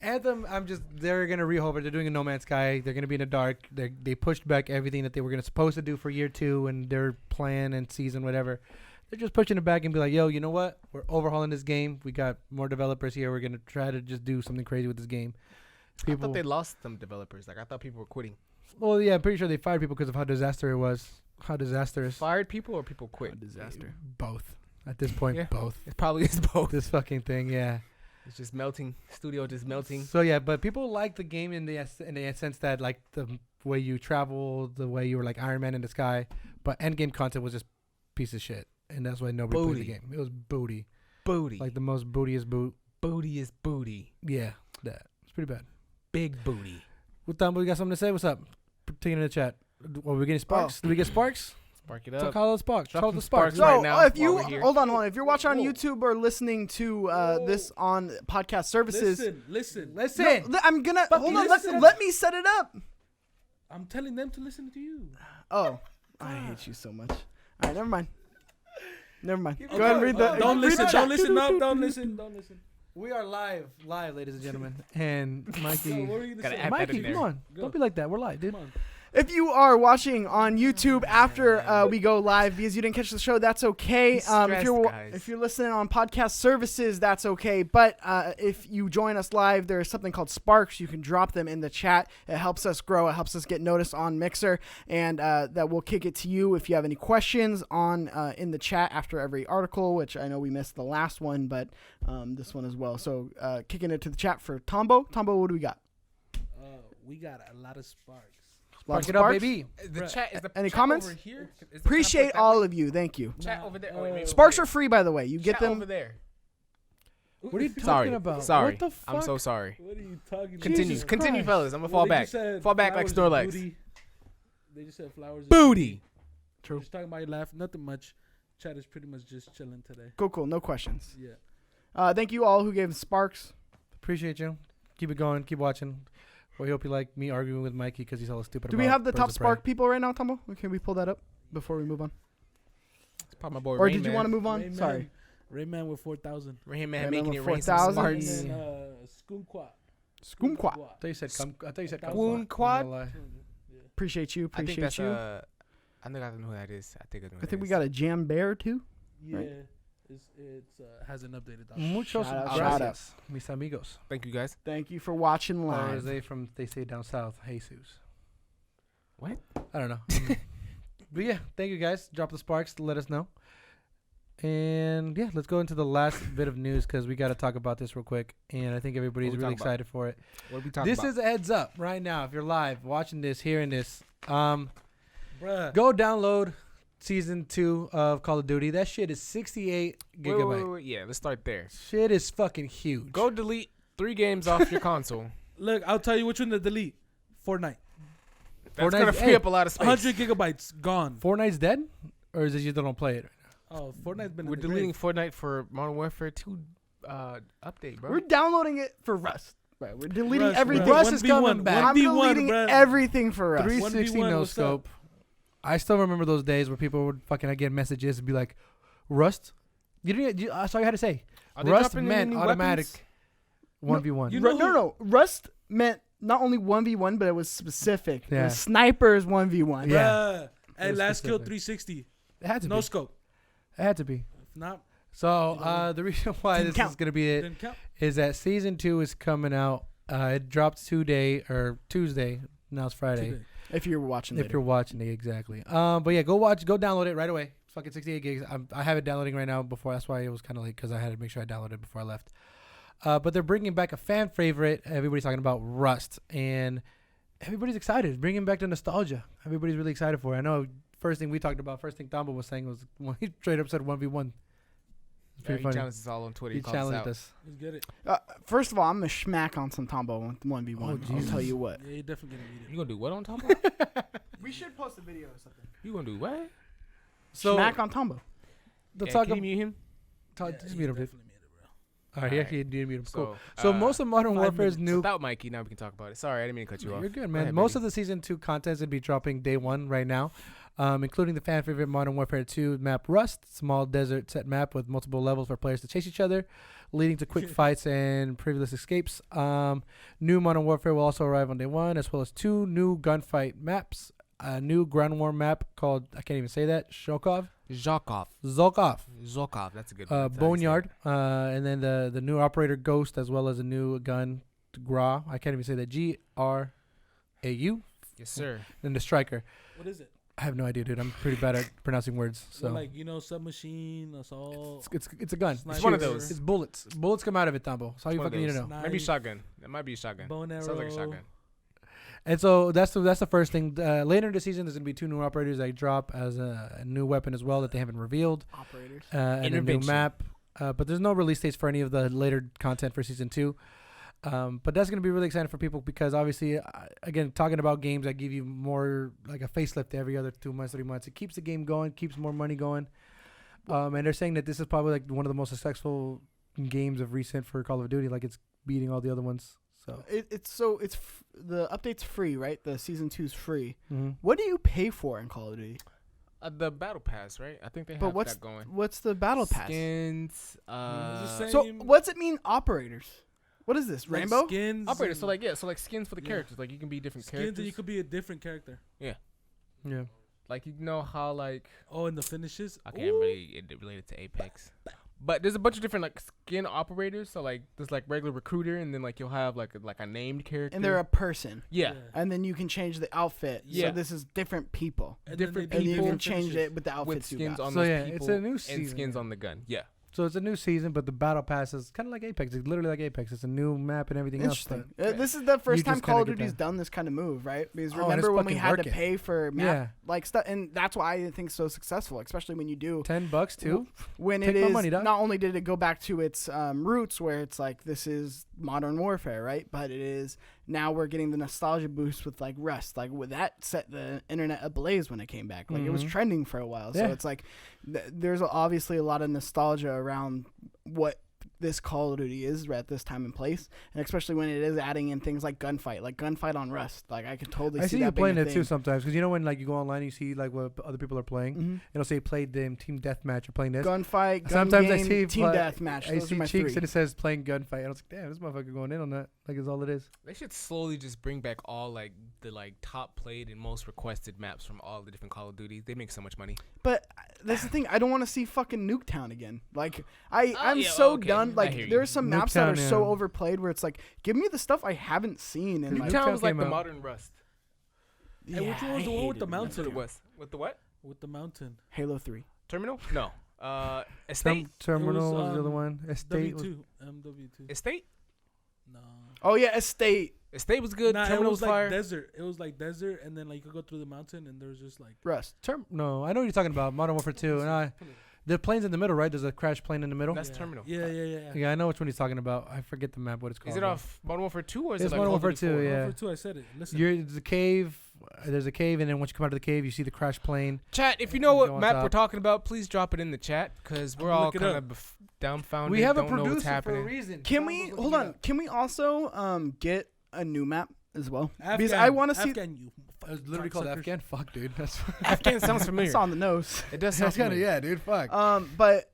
they're gonna rehover. They're doing a No Man's Sky. They're gonna be in the dark. They pushed back everything that they were supposed to do for year 2 and their plan and season, whatever. They're just pushing it back and be like, yo, you know what? We're overhauling this game. We got more developers here. We're gonna try to just do something crazy with this game. I thought they lost some developers. Like I thought people were quitting. Well, yeah, I'm pretty sure they fired people because of how disaster it was. How disastrous. Fired people or people quit. Disaster. Both. At this point, Yeah. both. It probably is both. This fucking thing, yeah. It's just melting. Studio just melting. So yeah, but people like the game in the sense that like the way you travel, the way you were like Iron Man in the sky, but endgame content was just piece of shit, and that's why nobody played the Booty. game. It was booty, Booty. like the most bootiest boot. booty is booty. Yeah, that it's pretty bad. Big booty. Well, Tambo, you got something to say? What's up? Taking in the chat. Are we getting sparks? Do we get sparks? Spark it So up. call the sparks. Drop Call some the sparks. sparks So right now if you while we're here. hold on, if you're watching on Whoa. YouTube or listening to this on podcast services, Listen. No, Listen. I'm gonna Fucking hold on. listen. Let me set it up. I'm telling them to listen to you. Oh, I hate you so much. All right, never mind. Go Keep ahead and going. read the. Don't read listen. the Don't chat. listen. No, don't listen. Don't listen. We are live, ladies and gentlemen. And Mikey, So, what were you gonna Gotta say? add that Mikey, in come there. on, Go. don't be like that. We're live, dude. Come on. If you are watching on YouTube after we go live because you didn't catch the show, that's okay. He's stressed, If you're listening on podcast services, that's okay. But if you join us live, there is something called Sparks. You can drop them in the chat. It helps us grow. It helps us get noticed on Mixer, and that will kick it to you if you have any questions on in the chat after every article. Which I know we missed the last one, but this one as well. So kicking it to the chat for Tambo. Tambo, what do we got? We got a lot of sparks. Spark it up, baby. The Bruh. chat is the Any chat comments? over here? Is the- Appreciate can I put all that of you. Thank you. way? Chat over there. Oh, wait, maybe Sparks over are free, by the way. You there. get Chat them. over there. What are you talking Sorry. about? Sorry. What the fuck? I'm so sorry. What are you talking Continue. Jesus Continue, Christ. fellas. I'm gonna Well, fall they back. just said Fall back like flowers is Snorlax. booty. They just said flowers. is Booty. True. Just talking about your laugh. Nothing much. Chat is pretty much just chilling today. Cool. No questions. Yeah. Thank you all who gave Sparks. Appreciate you. Keep it going. Keep watching. We hope you like me arguing with Mikey because he's all stupid. Do we about have the Birds top of Prey. Spark people right now, Tambo? Can we pull that up before we move on? It's probably my boy Or Rain did you Man. want to move on? Rayman, Sorry. Rayman with 4,000. Rain Man Rain making Man it with rain some 4,000. sparks. And Yeah. then Skoomquat. Skoomquat. I thought you said Skoon Quad? Appreciate you. I think Appreciate that's you. I think I don't know who that is. I think I know. I think we got a Jam Bear too. Yeah. Right. It's hasn't updated. That. Muchos Shout out, gracias, mis amigos. Thank you guys. Thank you for watching Or live. as they say down south, Jesus. What? I don't know. But yeah, thank you guys. Drop the sparks to let us know. And yeah, let's go into the last bit of news because we got to talk about this real quick. And I think everybody's What we really talking about? excited for it. What are we talking This about? is a heads up right now. If you're live watching this, hearing this, Bruh. go download season 2 of Call of Duty. That shit is 68 gigabyte. Wait. Yeah, let's start there. Shit is fucking huge. Go delete 3 games off your console. Look, I'll tell you which one to delete. Fortnite. That's Fortnite's- gonna free hey, up a lot of space. 100 gigabytes gone. Fortnite's dead, or is it you don't play it? Oh, Fortnite's been. We're in the deleting grave. Fortnite for Modern Warfare 2 update, bro. We're downloading it for Rust. Right. We're deleting Rust, everything. Rust is coming back. I'm 1v1, deleting bruh. everything for Rust. 360 1v1, no what's up? scope. I still remember those days where people would fucking get messages and be like, "Rust." That's all you had to say. Are they Rust dropping meant any automatic weapons? 1v1. You know No. Rust meant not only 1v1, but it was specific. It Yeah. was snipers 1v1. Yeah. Bruh. Hey, was last kill specific. 360. It had to No be. scope. It had to be. If not, So You know, the reason why didn't this count. is gonna be it didn't count. is that season 2 is coming out. It dropped Tuesday. Now it's Friday. Today. If you're watching If later. you're watching it, exactly. But yeah, go download it right away. It's fucking 68 gigs. I have it downloading right now. That's why it was kind of late because I had to make sure I downloaded it before I left. But they're bringing back a fan favorite. Everybody's talking about Rust, and everybody's excited. Bringing back the nostalgia. Everybody's really excited for it. I know. First thing Tambo was saying was when he straight up said 1v1. It's Yeah, pretty he funny. challenged us all on Twitter. He called us challenged out. us. Let's get it. First of all, I'm going to schmack on some Tambo 1v1. Oh, I'll Jesus. tell you what. Yeah, you're definitely gonna need You gonna do what on Tambo? We should post a video or something. You gonna do what? So Schmack on Tambo. let's Yeah, talk can you about. mute him? Just mute him, dude. Definitely made it, bro. All right, he Alright. actually did mute him. Cool. So, So most of Modern 5 Warfare's minutes. new. without Mikey, now we can talk about it. Sorry, I didn't mean to cut you You're off. good, Go man. ahead, Most baby. of the season 2 content's gonna be dropping day 1 right now, including the fan favorite Modern Warfare 2 map Rust, small desert set map with multiple levels for players to chase each other, leading to quick fights and previous escapes. New Modern Warfare will also arrive on day 1, as well as 2 new gunfight maps. A new ground war map called, I can't even say that, Zhokov. Zhokov. That's a good one. That's how you say Boneyard, it. and then the new operator Ghost, as well as a new gun Gra. I can't even say that. Grau. Yes, sir. And the striker. What is it? I have no idea, dude. I'm pretty bad at pronouncing words. So So like submachine, assault. it's a gun. It's one of those. It's bullets. Bullets come out of it, Tambo. That's all you One of fucking need to those. know. Maybe Knife, shotgun. It might be a shotgun. bow and arrow. Sounds like a shotgun. And so that's the first thing. Later in the season, there's gonna be 2 new operators that drop as a new weapon as well that they haven't revealed. Operators. And a new Intervention. map. But there's no release dates for any of the later content for season 2. But that's going to be really exciting for people because obviously, again, talking about games that give you more like a facelift every other 2 months, 3 months, it keeps the game going, keeps more money going. And they're saying that this is probably like one of the most successful games of recent for Call of Duty. Like it's beating all the other ones. So The update's free, right? The season 2's free. mm-hmm. What do you pay for in Call of Duty? The battle pass, right? I think they But have what's that going. what's the battle pass? Skins. It's the same. So what's it mean, operators? What is this? Like Rainbow? skins. Operators. So and like skins for the Yeah. characters. Like you can be different skins, characters. and you could be a different character. Yeah. Like you know how like Oh, and the finishes. I can't really relate it to Apex. But there's a bunch of different like skin operators. So like there's like regular recruiter, and then like you'll have like a named character. And they're a person. yeah. And then you can change the outfit. Yeah. So this is different people. And different then they And do you people can different change finishes. it with the With outfits you skins got. on So those yeah, people it's a new and season. skins on the gun. Yeah. So it's a new season, but the battle pass is kind of like Apex. It's literally like Apex. It's a new map and everything else. Interesting. But This is the first time just Call kinda of get Duty's that. done this kind of move, right? Because Oh, and remember it's when we fucking had to working. pay for map yeah, like stuff, and that's why I think it's so successful, especially when you do $10 too. when Take it my is money, dog. not only did it go back to its roots where it's like this is modern warfare, right? But it is now we're getting the nostalgia boost with like Rust, like with that set the internet ablaze when it came back. Like it was Mhm. trending for a while, so Yeah. it's like there's obviously a lot of nostalgia around what this Call of Duty is at this time and place, and especially when it is adding in things like gunfight on Rust. Like I can totally I see see you that being playing a it too thing. sometimes because you know when like you go online you see like what other people are playing. Mhm. It'll say play them team deathmatch or playing this. Gunfight, gun Sometimes I game, see team like, deathmatch. I Those are see my cheeks three. and it says playing gunfight. And I was like, damn, this motherfucker going in on that. Like it's all it is. They should slowly just bring back all like the like top played and most requested maps from all the different Call of Duties. They make so much money. But that's the thing. I don't want to see fucking Nuketown again. Like I'm yeah, so okay. done. I Like hear you. there's some maps that are Nuketown, so yeah. overplayed where it's like, give me the stuff I haven't seen. And like, Nuketown Nuketown was like came the out. modern Rust. Hey, which one was the one with the That's what mountain? it was. With the what? With the mountain. Halo 3. Terminal? No. Estate. Terminal was, was the other one. Estate was, W2. MW2. Estate. No. Oh yeah, Estate. Estate was good. Nah, it Terminal was was like fire. desert. It was like desert, and then like you could go through the mountain, and there was just like. Rust. No, I know what you're talking about. Modern Warfare 2. And the plane's in the middle, right? There's a crash plane in the middle. That's yeah. Terminal. Yeah. Yeah, I know which one he's talking about. I forget the map what it's called. Is it off Modern Warfare 2 or is It's it like Modern Call of Warfare Duty 2, 4? yeah. For two, I said it. Listen. You're the cave. there's a cave, and then once you come out of the cave, you see the crash plane. Chat, if you know what Go on map top. we're talking about, please drop it in the chat because we're gonna all look it kind up. of dumbfounded. We have a don't know what's producer for a happening. reason. Can we hold on? Can we also get a new map as well? Because Afghan, I want to see. Afghan, you It was literally called cocksuckers. Afghan. Fuck, dude. That's Afghan sounds familiar. It's on the nose. It does sound that's kind of familiar. yeah, dude. Fuck. But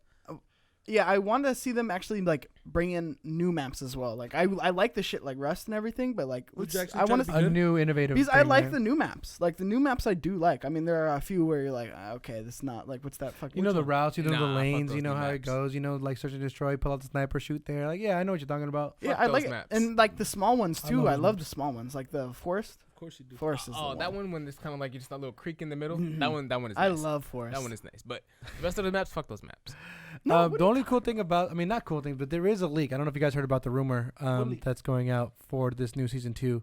yeah, I want to see them actually like bring in new maps as well. Like I like the shit like Rust and everything, but like Would let's- you actually I try want to to be a good? new innovative. because I thing, like man. the new maps. Like the new maps, I do like. I mean, there are a few where you're like, okay, this is not like what's that fucking. You know the which routes, you know Nah, the fuck lanes, those you know new how it maps. goes, you know like search and destroy, pull out the sniper, shoot there. Like yeah, I know what you're talking about. one? Yeah, Fuck I those like it, maps. and like the small ones I too. love I those love maps. the small ones, like the forest. Of course you do. Forest is Oh, the that one when there's kind of like just a little creek in the middle. Mhm. That one is I nice. love forest. That one is nice. But the rest of the maps, fuck those maps. No, what The do you only cool thing about, I mean, not cool thing, but there is a leak. I don't know if you guys heard about the rumor leak? that's going out for this new season 2.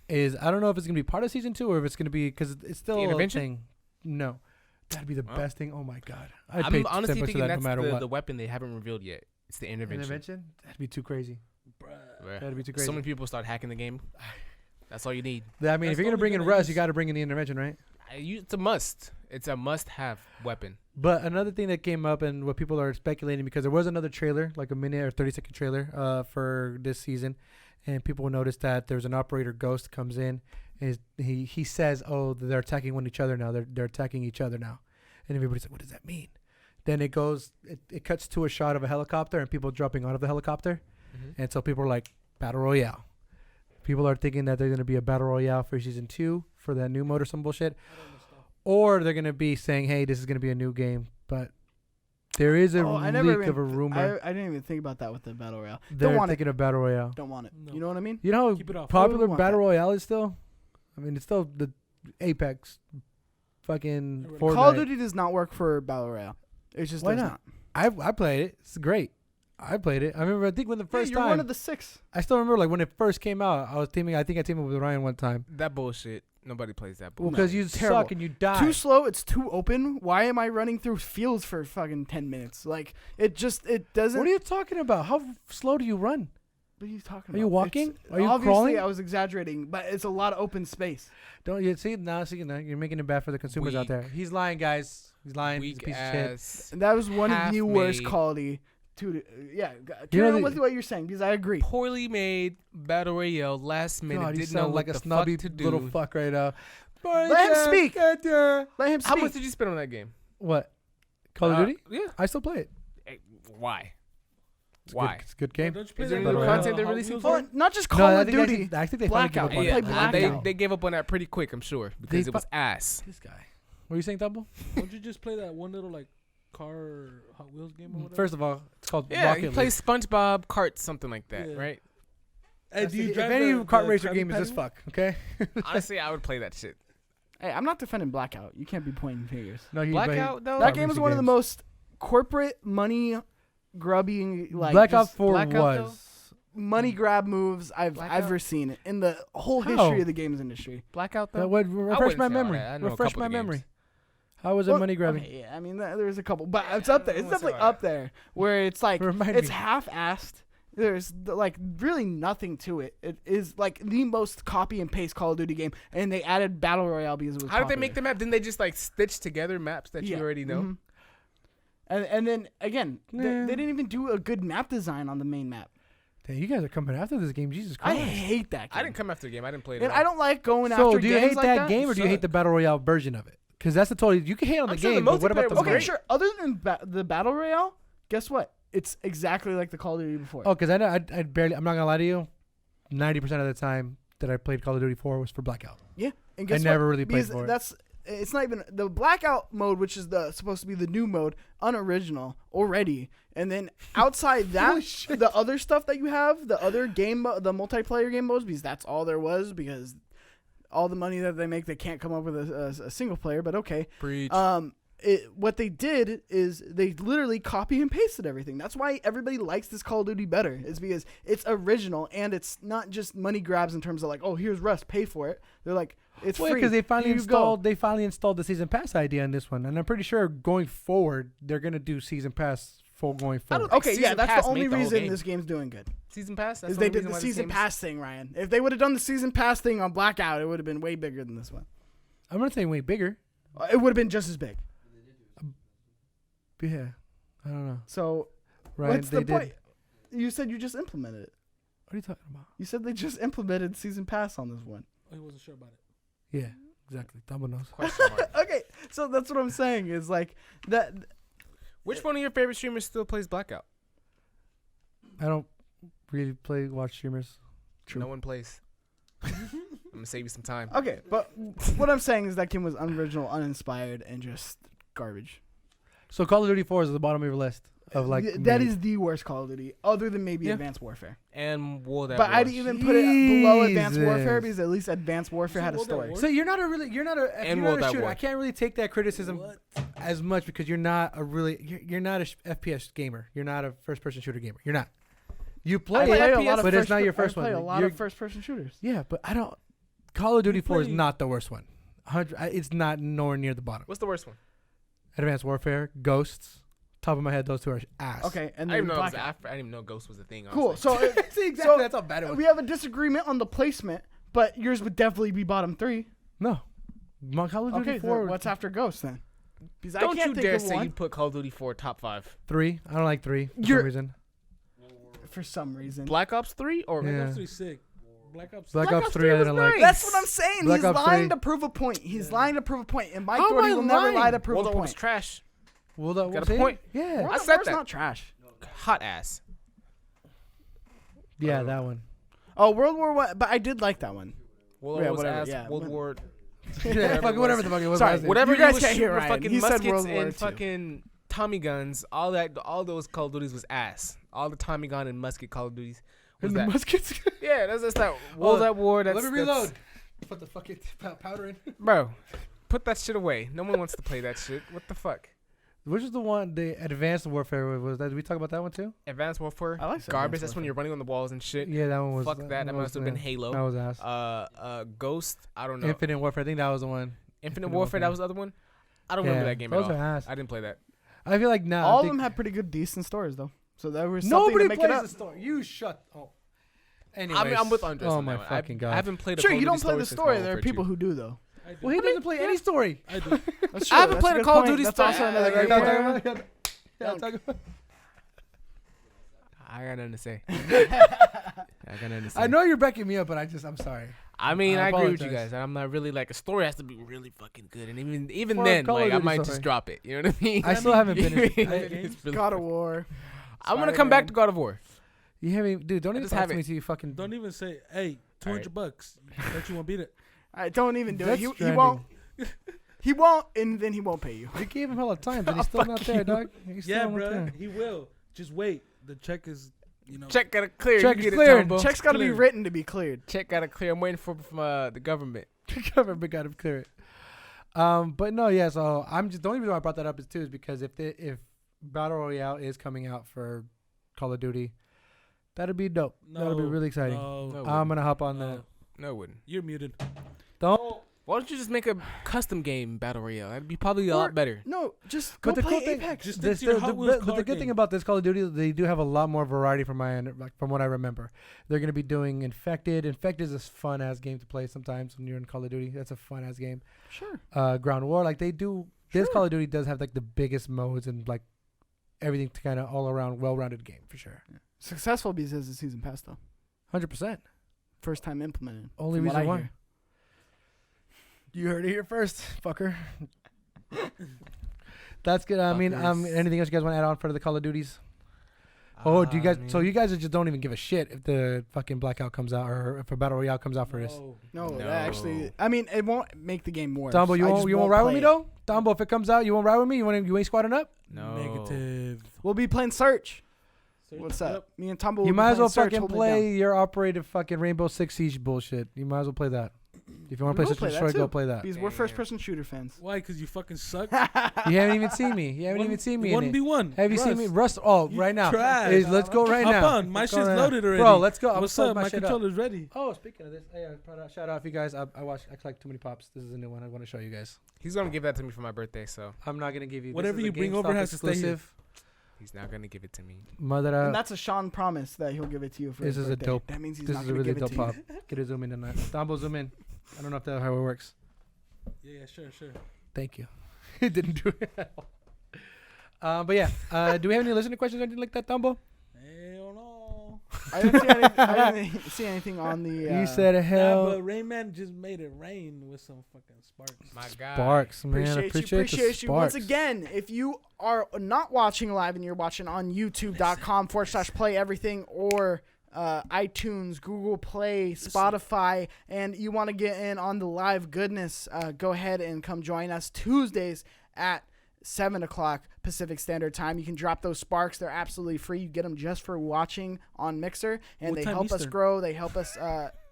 Is I don't know if it's gonna be part of season 2 or if it's gonna be because it's still a intervention? thing. No, that'd be the Huh? best thing. Oh my god, I'd I'm pay honestly 10% thinking of that that's no matter what. the weapon they haven't revealed yet. It's the intervention. Intervention? That'd be too crazy. Bruh. That'd be too crazy. So many people start hacking the game. That's all you need. I mean, That's if you're gonna only bring in gonna Rust, you use- got to bring in the intervention, right? It's a must. It's a must-have weapon. But another thing that came up and what people are speculating because there was another trailer, like a minute or 30-second trailer, for this season, and people noticed that there's an operator ghost comes in, and he says, "Oh, they're attacking each other now. They're attacking each other now," and everybody's like, "What does that mean?" Then it cuts to a shot of a helicopter and people dropping out of the helicopter, and so people are like, "Battle Royale." People are thinking that there's gonna be a battle royale for season 2 for that new mode or some bullshit. Or they're gonna be saying, "Hey, this is gonna be a new game," but there is a I never leak of a even- rumor. I didn't even think about that with the battle royale. They're Don't want it. thinking of battle royale. Don't want it. No. You know what I mean? You know how Keep it off. popular want battle that. royale is still? I mean, it's still the Apex, fucking Everyone- Fortnite. Call of Duty does not work for battle royale. It just Why does not? I played it. It's great. I played it. I remember. I think when the first you're time. one of the 6. I still remember like when it first came out. I think I teamed up with Ryan one time. That bullshit. Nobody plays that Well, bullshit. because you terrible. suck and you die. Too slow. It's too open. Why am I running through fields for fucking 10 minutes? Like it doesn't. What are you talking about? How slow do you run? What are you talking Are you about? walking? It's- Are you obviously, crawling? I was exaggerating, but it's a lot of open space. Don't you see now? See now you're making it bad for the consumers out there. Weak. He's lying, guys. He's lying. He's a Weak piece of shit. ass. And that was one of the worst Half-made. quality. Yeah, You know carry on the- with what you're saying because I agree. Poorly made battle royale. Last minute. God, you Didn't know sound what like a the snobby fuck to do. little fuck right now. Let him speak. Let him How speak. much did you spend on that game? What? Call of Duty? Yeah. I still play it. Hey, why? It's Why? Good, it's a good game. Don't you play Is there that new Battle Royale? content they're Hot releasing Wheels for game? it? Not just No, Call I of think Duty. I think they finally gave up Blackout. on Yeah, it. play Blackout. They gave up on that pretty quick, I'm sure, because They it was ass. This guy. What were you saying, Tambo? Don't you just play that one little like car Hot Wheels game or whatever? First of all, it's called Yeah, Rocket you League. play SpongeBob kart, something like that, Yeah. right? Hey, do you if drive any the kart racer Krabby game is Patty just one? fuck, okay? Honestly, I would play that shit. Hey, I'm not defending Blackout. You can't be pointing fingers. No, you Blackout, though? That Kart game is racing one of the games. most corporate money grubbing like Blackout just 4 Blackout, was. money grab moves I've Blackout? ever seen in the whole How? history of the games industry. Blackout, though? That would refresh wouldn't my say all memory. that. I know a Refresh couple my of the memory. games. How was it Well, money grabbing? okay, yeah, I mean there's a couple, but it's up there. It's I wouldn't say definitely all up there where it's like Remind it's me. half-assed. There's like really nothing to it. It is like the most copy and paste Call of Duty game, and they added battle royale because it was. How did they popular. make the map? Didn't they just like stitch together maps that you already know? mhm. And then again, Nah. they didn't even do a good map design on the main map. Damn, you guys are coming after this game. Jesus I Christ. hate that game. I didn't come after the game. I didn't play it. And at all. I don't like going So after do you games hate like that game or do you hate the battle royale version of it? Because that's the totally. You can hate on the I'm sure the game, but what about multiplayer the was Okay, mode? great. sure. Other than the battle royale, guess what? It's exactly like the Call of Duty before. Oh, because I know I barely. I'm not gonna lie to you. 90% of the time that I played Call of Duty 4 was for Blackout. Yeah, and I guess never what? really played Because for it. that's it's not even the blackout mode, which is the supposed to be the new mode, unoriginal already. And then outside that, the other stuff that you have, the other game, the multiplayer game modes, because that's all there was. Because all the money that they make, they can't come up with a single player. But okay, Preach. what they did is they literally copy and pasted everything. That's why everybody likes this Call of Duty better. Is because it's original and it's not just money grabs in terms of like, oh, here's Rust, pay for it. They're like, it's free. because they finally Here you go. installed. They finally installed the season pass idea in this one, and I'm pretty sure going forward they're gonna do season pass for going I don't forward. think Okay, yeah, Season that's Pass the only made the whole reason game. this game's doing good. Season pass. That's Is the they only did reason the why season game's- pass thing, Ryan. If they would have done the season pass thing on Blackout, it would have been way bigger than this one. I'm gonna say way bigger. It would have been just as big. Yeah, I don't know. So Right? what's They the did. point? You said you just implemented it. What are you talking about? You said they just implemented season pass on this one. I wasn't sure about it. Yeah, exactly. Tambo knows. Question mark. Okay, so that's what I'm saying is like that. Which one of your favorite streamers still plays Blackout? I don't really watch streamers. True. No one plays. I'm gonna save you some time. Okay, but what I'm saying is that game was unoriginal, uninspired, and just garbage. So Call of Duty 4 is at the bottom of your list of like. That is the worst Call of Duty, other than maybe Yeah. Advanced Warfare. And World at But War. I'd even put it below Advanced Jesus. Warfare because at least Advanced Warfare had a World at story. War? So you're not a And you're World not a at shooter. War. I can't really take that criticism What? as much because you're not a really you're not a FPS gamer. You're not a first person shooter gamer. You're not. You play I play it, a lot of but it's first not your per- first I play one. a lot You're- of first-person shooters. Yeah, but I don't. Call of Duty 4 is play- not the worst one. It's not nowhere near the bottom. What's the worst one? Advanced Warfare, Ghosts. Top of my head, those two are ass. Okay, and I then didn't know. Blackout. I didn't even know Ghost was a thing. Cool. Honestly. So See, exactly. So, that's how bad it was. we have a disagreement on the placement, but yours would definitely be bottom 3. No. Call of Duty Okay, 4. then what's after Ghost then? Because I don't can't you think dare of say one you put Call of Duty 4 top 5. 3. I don't like 3 for You're- some reason. for some reason. Black Ops 3 or Black Yeah. Ops 3 sick. Black Ops. Black Black Ops Ops 3 I 3 was didn't like. nice. That's what I'm saying. Black He's Ops lying 3. to prove a point. He's lying to prove a point. And Mike How am Doherty I will never lying? lie to prove World a at War was point. trash. Well, that Got a see? point. Yeah. World I at said War's that. not trash. Hot ass. Yeah, that one. Oh, World War One, but I did like that one. World Yeah, War was whatever, ass. yeah. World War. Yeah, fucking whatever the fuck it was. Sorry, I said. Whatever You guys was can't hear shooting with Ryan. fucking He said muskets World War and II. fucking Tommy guns. All those Call of Duties was ass. All the Tommy gun and musket Call of Duties was And the that. muskets. Yeah, that's that World at War. That's, Let me that's- reload. Put the fucking powder in. Bro, put that shit away. No one wants to play that shit. What the fuck? Which is the one? The Advanced Warfare was that? Did we talk about that one too? Advanced Warfare. I like Advanced Garbage. That's Warfare. when you're running on the walls and shit. Yeah, that one was. Fuck that. That must have been That Halo. was ass. Ghost. I don't know. Infinite Warfare. I think that was the one. Infinite Warfare. That was the other one. I don't remember that game at those all. are ass. I didn't play that. I feel like now. All of them had pretty good, decent stories though. So there was something Nobody to make it plays up. the story. You shut. Oh. Anyways. I mean, I'm with Andres. Oh on my that one. fucking god. I haven't played. A Sure, Call of you Duty don't play the since story. Modern There are Warfare people 2. who do though. I do. Well, he doesn't play any story. I do. That's I haven't That's played a a good Call of point. Duty That's story. also another Yeah, great yeah, point. I got nothing to say. I got nothing to say. I know you're backing me up, but I'm sorry. I mean, I I agree with you apologize. guys. I'm not really like a story has to be really fucking good, and even For then, Call of like I Duty might story. just drop it. You know what I mean? I still haven't finished. It's really God of fucking- War. I'm gonna come back to God of War. You hear me, dude? Don't I even just talk have to me it. till you fucking. Don't even say, hey, $200 bucks. Don't you want to beat it? I don't even do it. Death He Stranding. won't. He won't, and then he won't pay you. You gave him hella time, but he's still not there, dog. He's still Yeah, not bro. there. He will. Just wait. The check is, Check gotta clear. Check You is get cleared. It, Tambo. Check's got to be Clear. written to be cleared. Check gotta clear. I'm waiting for from the government. Government got him clear it. But no, yeah. So I'm just the only reason why I brought that up is too is because if Battle Royale is coming out for Call of Duty, that'd be dope. That'll be really exciting. No, I'm gonna hop on no. that. No, it wouldn't. You're muted. Don't. Why don't you just make a custom game battle royale? That'd be probably a lot better. No, just go But the play cool thing, Apex. Just this, stick to your the, Hot the, Wheels but the car good thing game. about this Call of Duty, they do have a lot more variety from my end, like from what I remember. They're gonna be doing Infected. Infected is a fun ass game to play sometimes when you're in Call of Duty. That's a fun ass game. Sure. Ground War, like they do. This Sure. Call of Duty does have like the biggest modes and like everything to kind of all around well-rounded game for sure. Successful because it's a season pass though. 100%. First time implemented. Only from what reason I why. hear. You heard it here first, fucker. That's good. I mean, Fuckers. anything else you guys want to add on for the Call of Duties? Oh, do you guys? So you guys just don't even give a shit if the fucking Blackout comes out or if a Battle Royale comes out for this. No, No. that actually. I mean, it won't make the game worse. Dumbo, you I won't just ride with play me it. though? Dumbo, if it comes out, you won't ride with me? You ain't squatting up? No. Negative. We'll be playing Search. What's up? Yep. Me and Tambo. You will might be as well playing Search, fucking hold me play down. your operated fucking Rainbow Six Siege bullshit. You might as well play that. If you want to We play will Search play and that Destroy, go too. play that. Because we're Damn. first-person shooter fans. Why? Because you fucking suck. You haven't even seen me. You haven't even seen me in it. 1v1. Have you seen me? Rust. Oh, You right now. trash. Let's go right Hop now. on. My Let's go shit's right now. loaded already. Bro, let's go. I'm What's gonna up? my My shit up. controller's ready. Oh, speaking of this, hey, shout out if you guys. I watched. I collect too many pops. This is a new one. I want to show you guys. He's gonna give that to me for my birthday, so I'm not gonna give you. Whatever this is you a bring GameStop over has to stay here. exclusive. He's not gonna give it to me. And Madara, that's a Shawn promise that he'll give it to you for this his is a birthday. dope. That means he's This not is a going to really give it dope to you. pop. Get a zoom in on that. Tambo, zoom in. I don't know if that's how it works. Yeah, sure. Thank you. It didn't do it at all. But yeah, do we have any listener questions or anything like that, Tambo? Hell no. I didn't see anything on the. You said Nah, hell. but Rayman just made it rain with some fucking sparks. My God. Sparks, man. Appreciate the you. Once sparks. again, if you are not watching live and you're watching on youtube.com/play everything or iTunes, Google Play, Spotify, and you want to get in on the live goodness, go ahead and come join us Tuesdays at 7 o'clock Pacific Standard Time. You can drop those sparks. They're absolutely free. You get them just for watching on Mixer, and What they time help us Eastern? grow. They help us.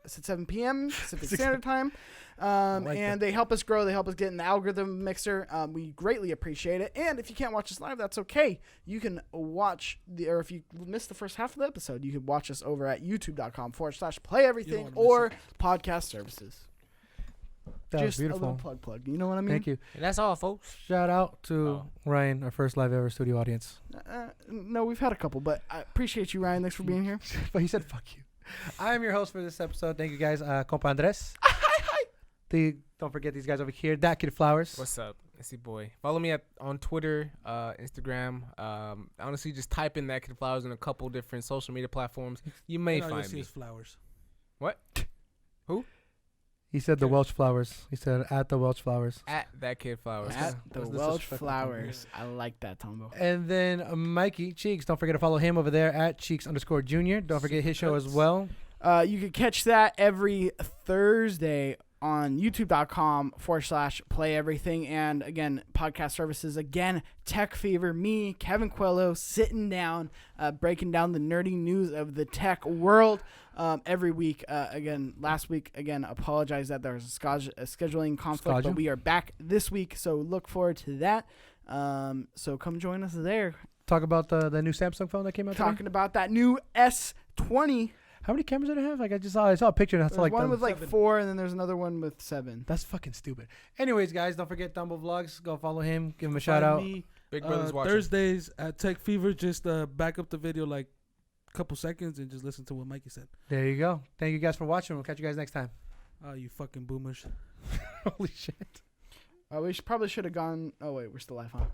It's at 7 p.m. Pacific Standard Time. And they help us grow. They help us get in the algorithm Mixer. We greatly appreciate it. And if you can't watch us live, that's okay. You can watch or if you missed the first half of the episode, you can watch us over at youtube.com/play everything wanna miss or podcast services. That was Just a beautiful. little plug. You know what I mean? Thank you. And that's all, folks. Shout out to Oh. Ryan, our first live ever studio audience. No, we've had a couple, but I appreciate you, Ryan. Thanks for being here. But he said, "Fuck you." I am your host for this episode. Thank you guys, Compa Andres. Don't forget these guys over here. That Kid Flowers. What's up? It's your boy. Follow me on Twitter, Instagram. Honestly, just type in That Kid Flowers on a couple different social media platforms. You may And all you'll find see me. is flowers. What? He said the Welsh Flowers. He said at the Welsh Flowers. At That Kid Flowers. At the That's Welsh disrespectful. Flowers. I like that, Tambo. And then Mikey Cheeks. Don't forget to follow him over there at Cheeks_Junior. Don't forget his show as well. You can catch that every Thursday on youtube.com/play everything. And again, podcast services. Again, Tech Fever, me, Kevin Coelho, sitting down, breaking down the nerdy news of the tech world every week. Again, last week, apologize that there was a scheduling conflict, but we are back this week. So look forward to that. So come join us there. Talk about the new Samsung phone that came out today. Talking about that new S20. How many cameras did it have? Like I saw a picture. And I There's saw like one the- with like 4, and then there's another one with 7. That's fucking stupid. Anyways, guys, don't forget Dumbo Vlogs. Go follow him. Give him a shout out. Me, Big Brother's watching. Thursdays at Tech Fever. Just back up the video like a couple seconds and just listen to what Mikey said. There you go. Thank you guys for watching. We'll catch you guys next time. Oh, you fucking boomers. Holy shit. We probably should have gone. Oh wait, we're still live, huh?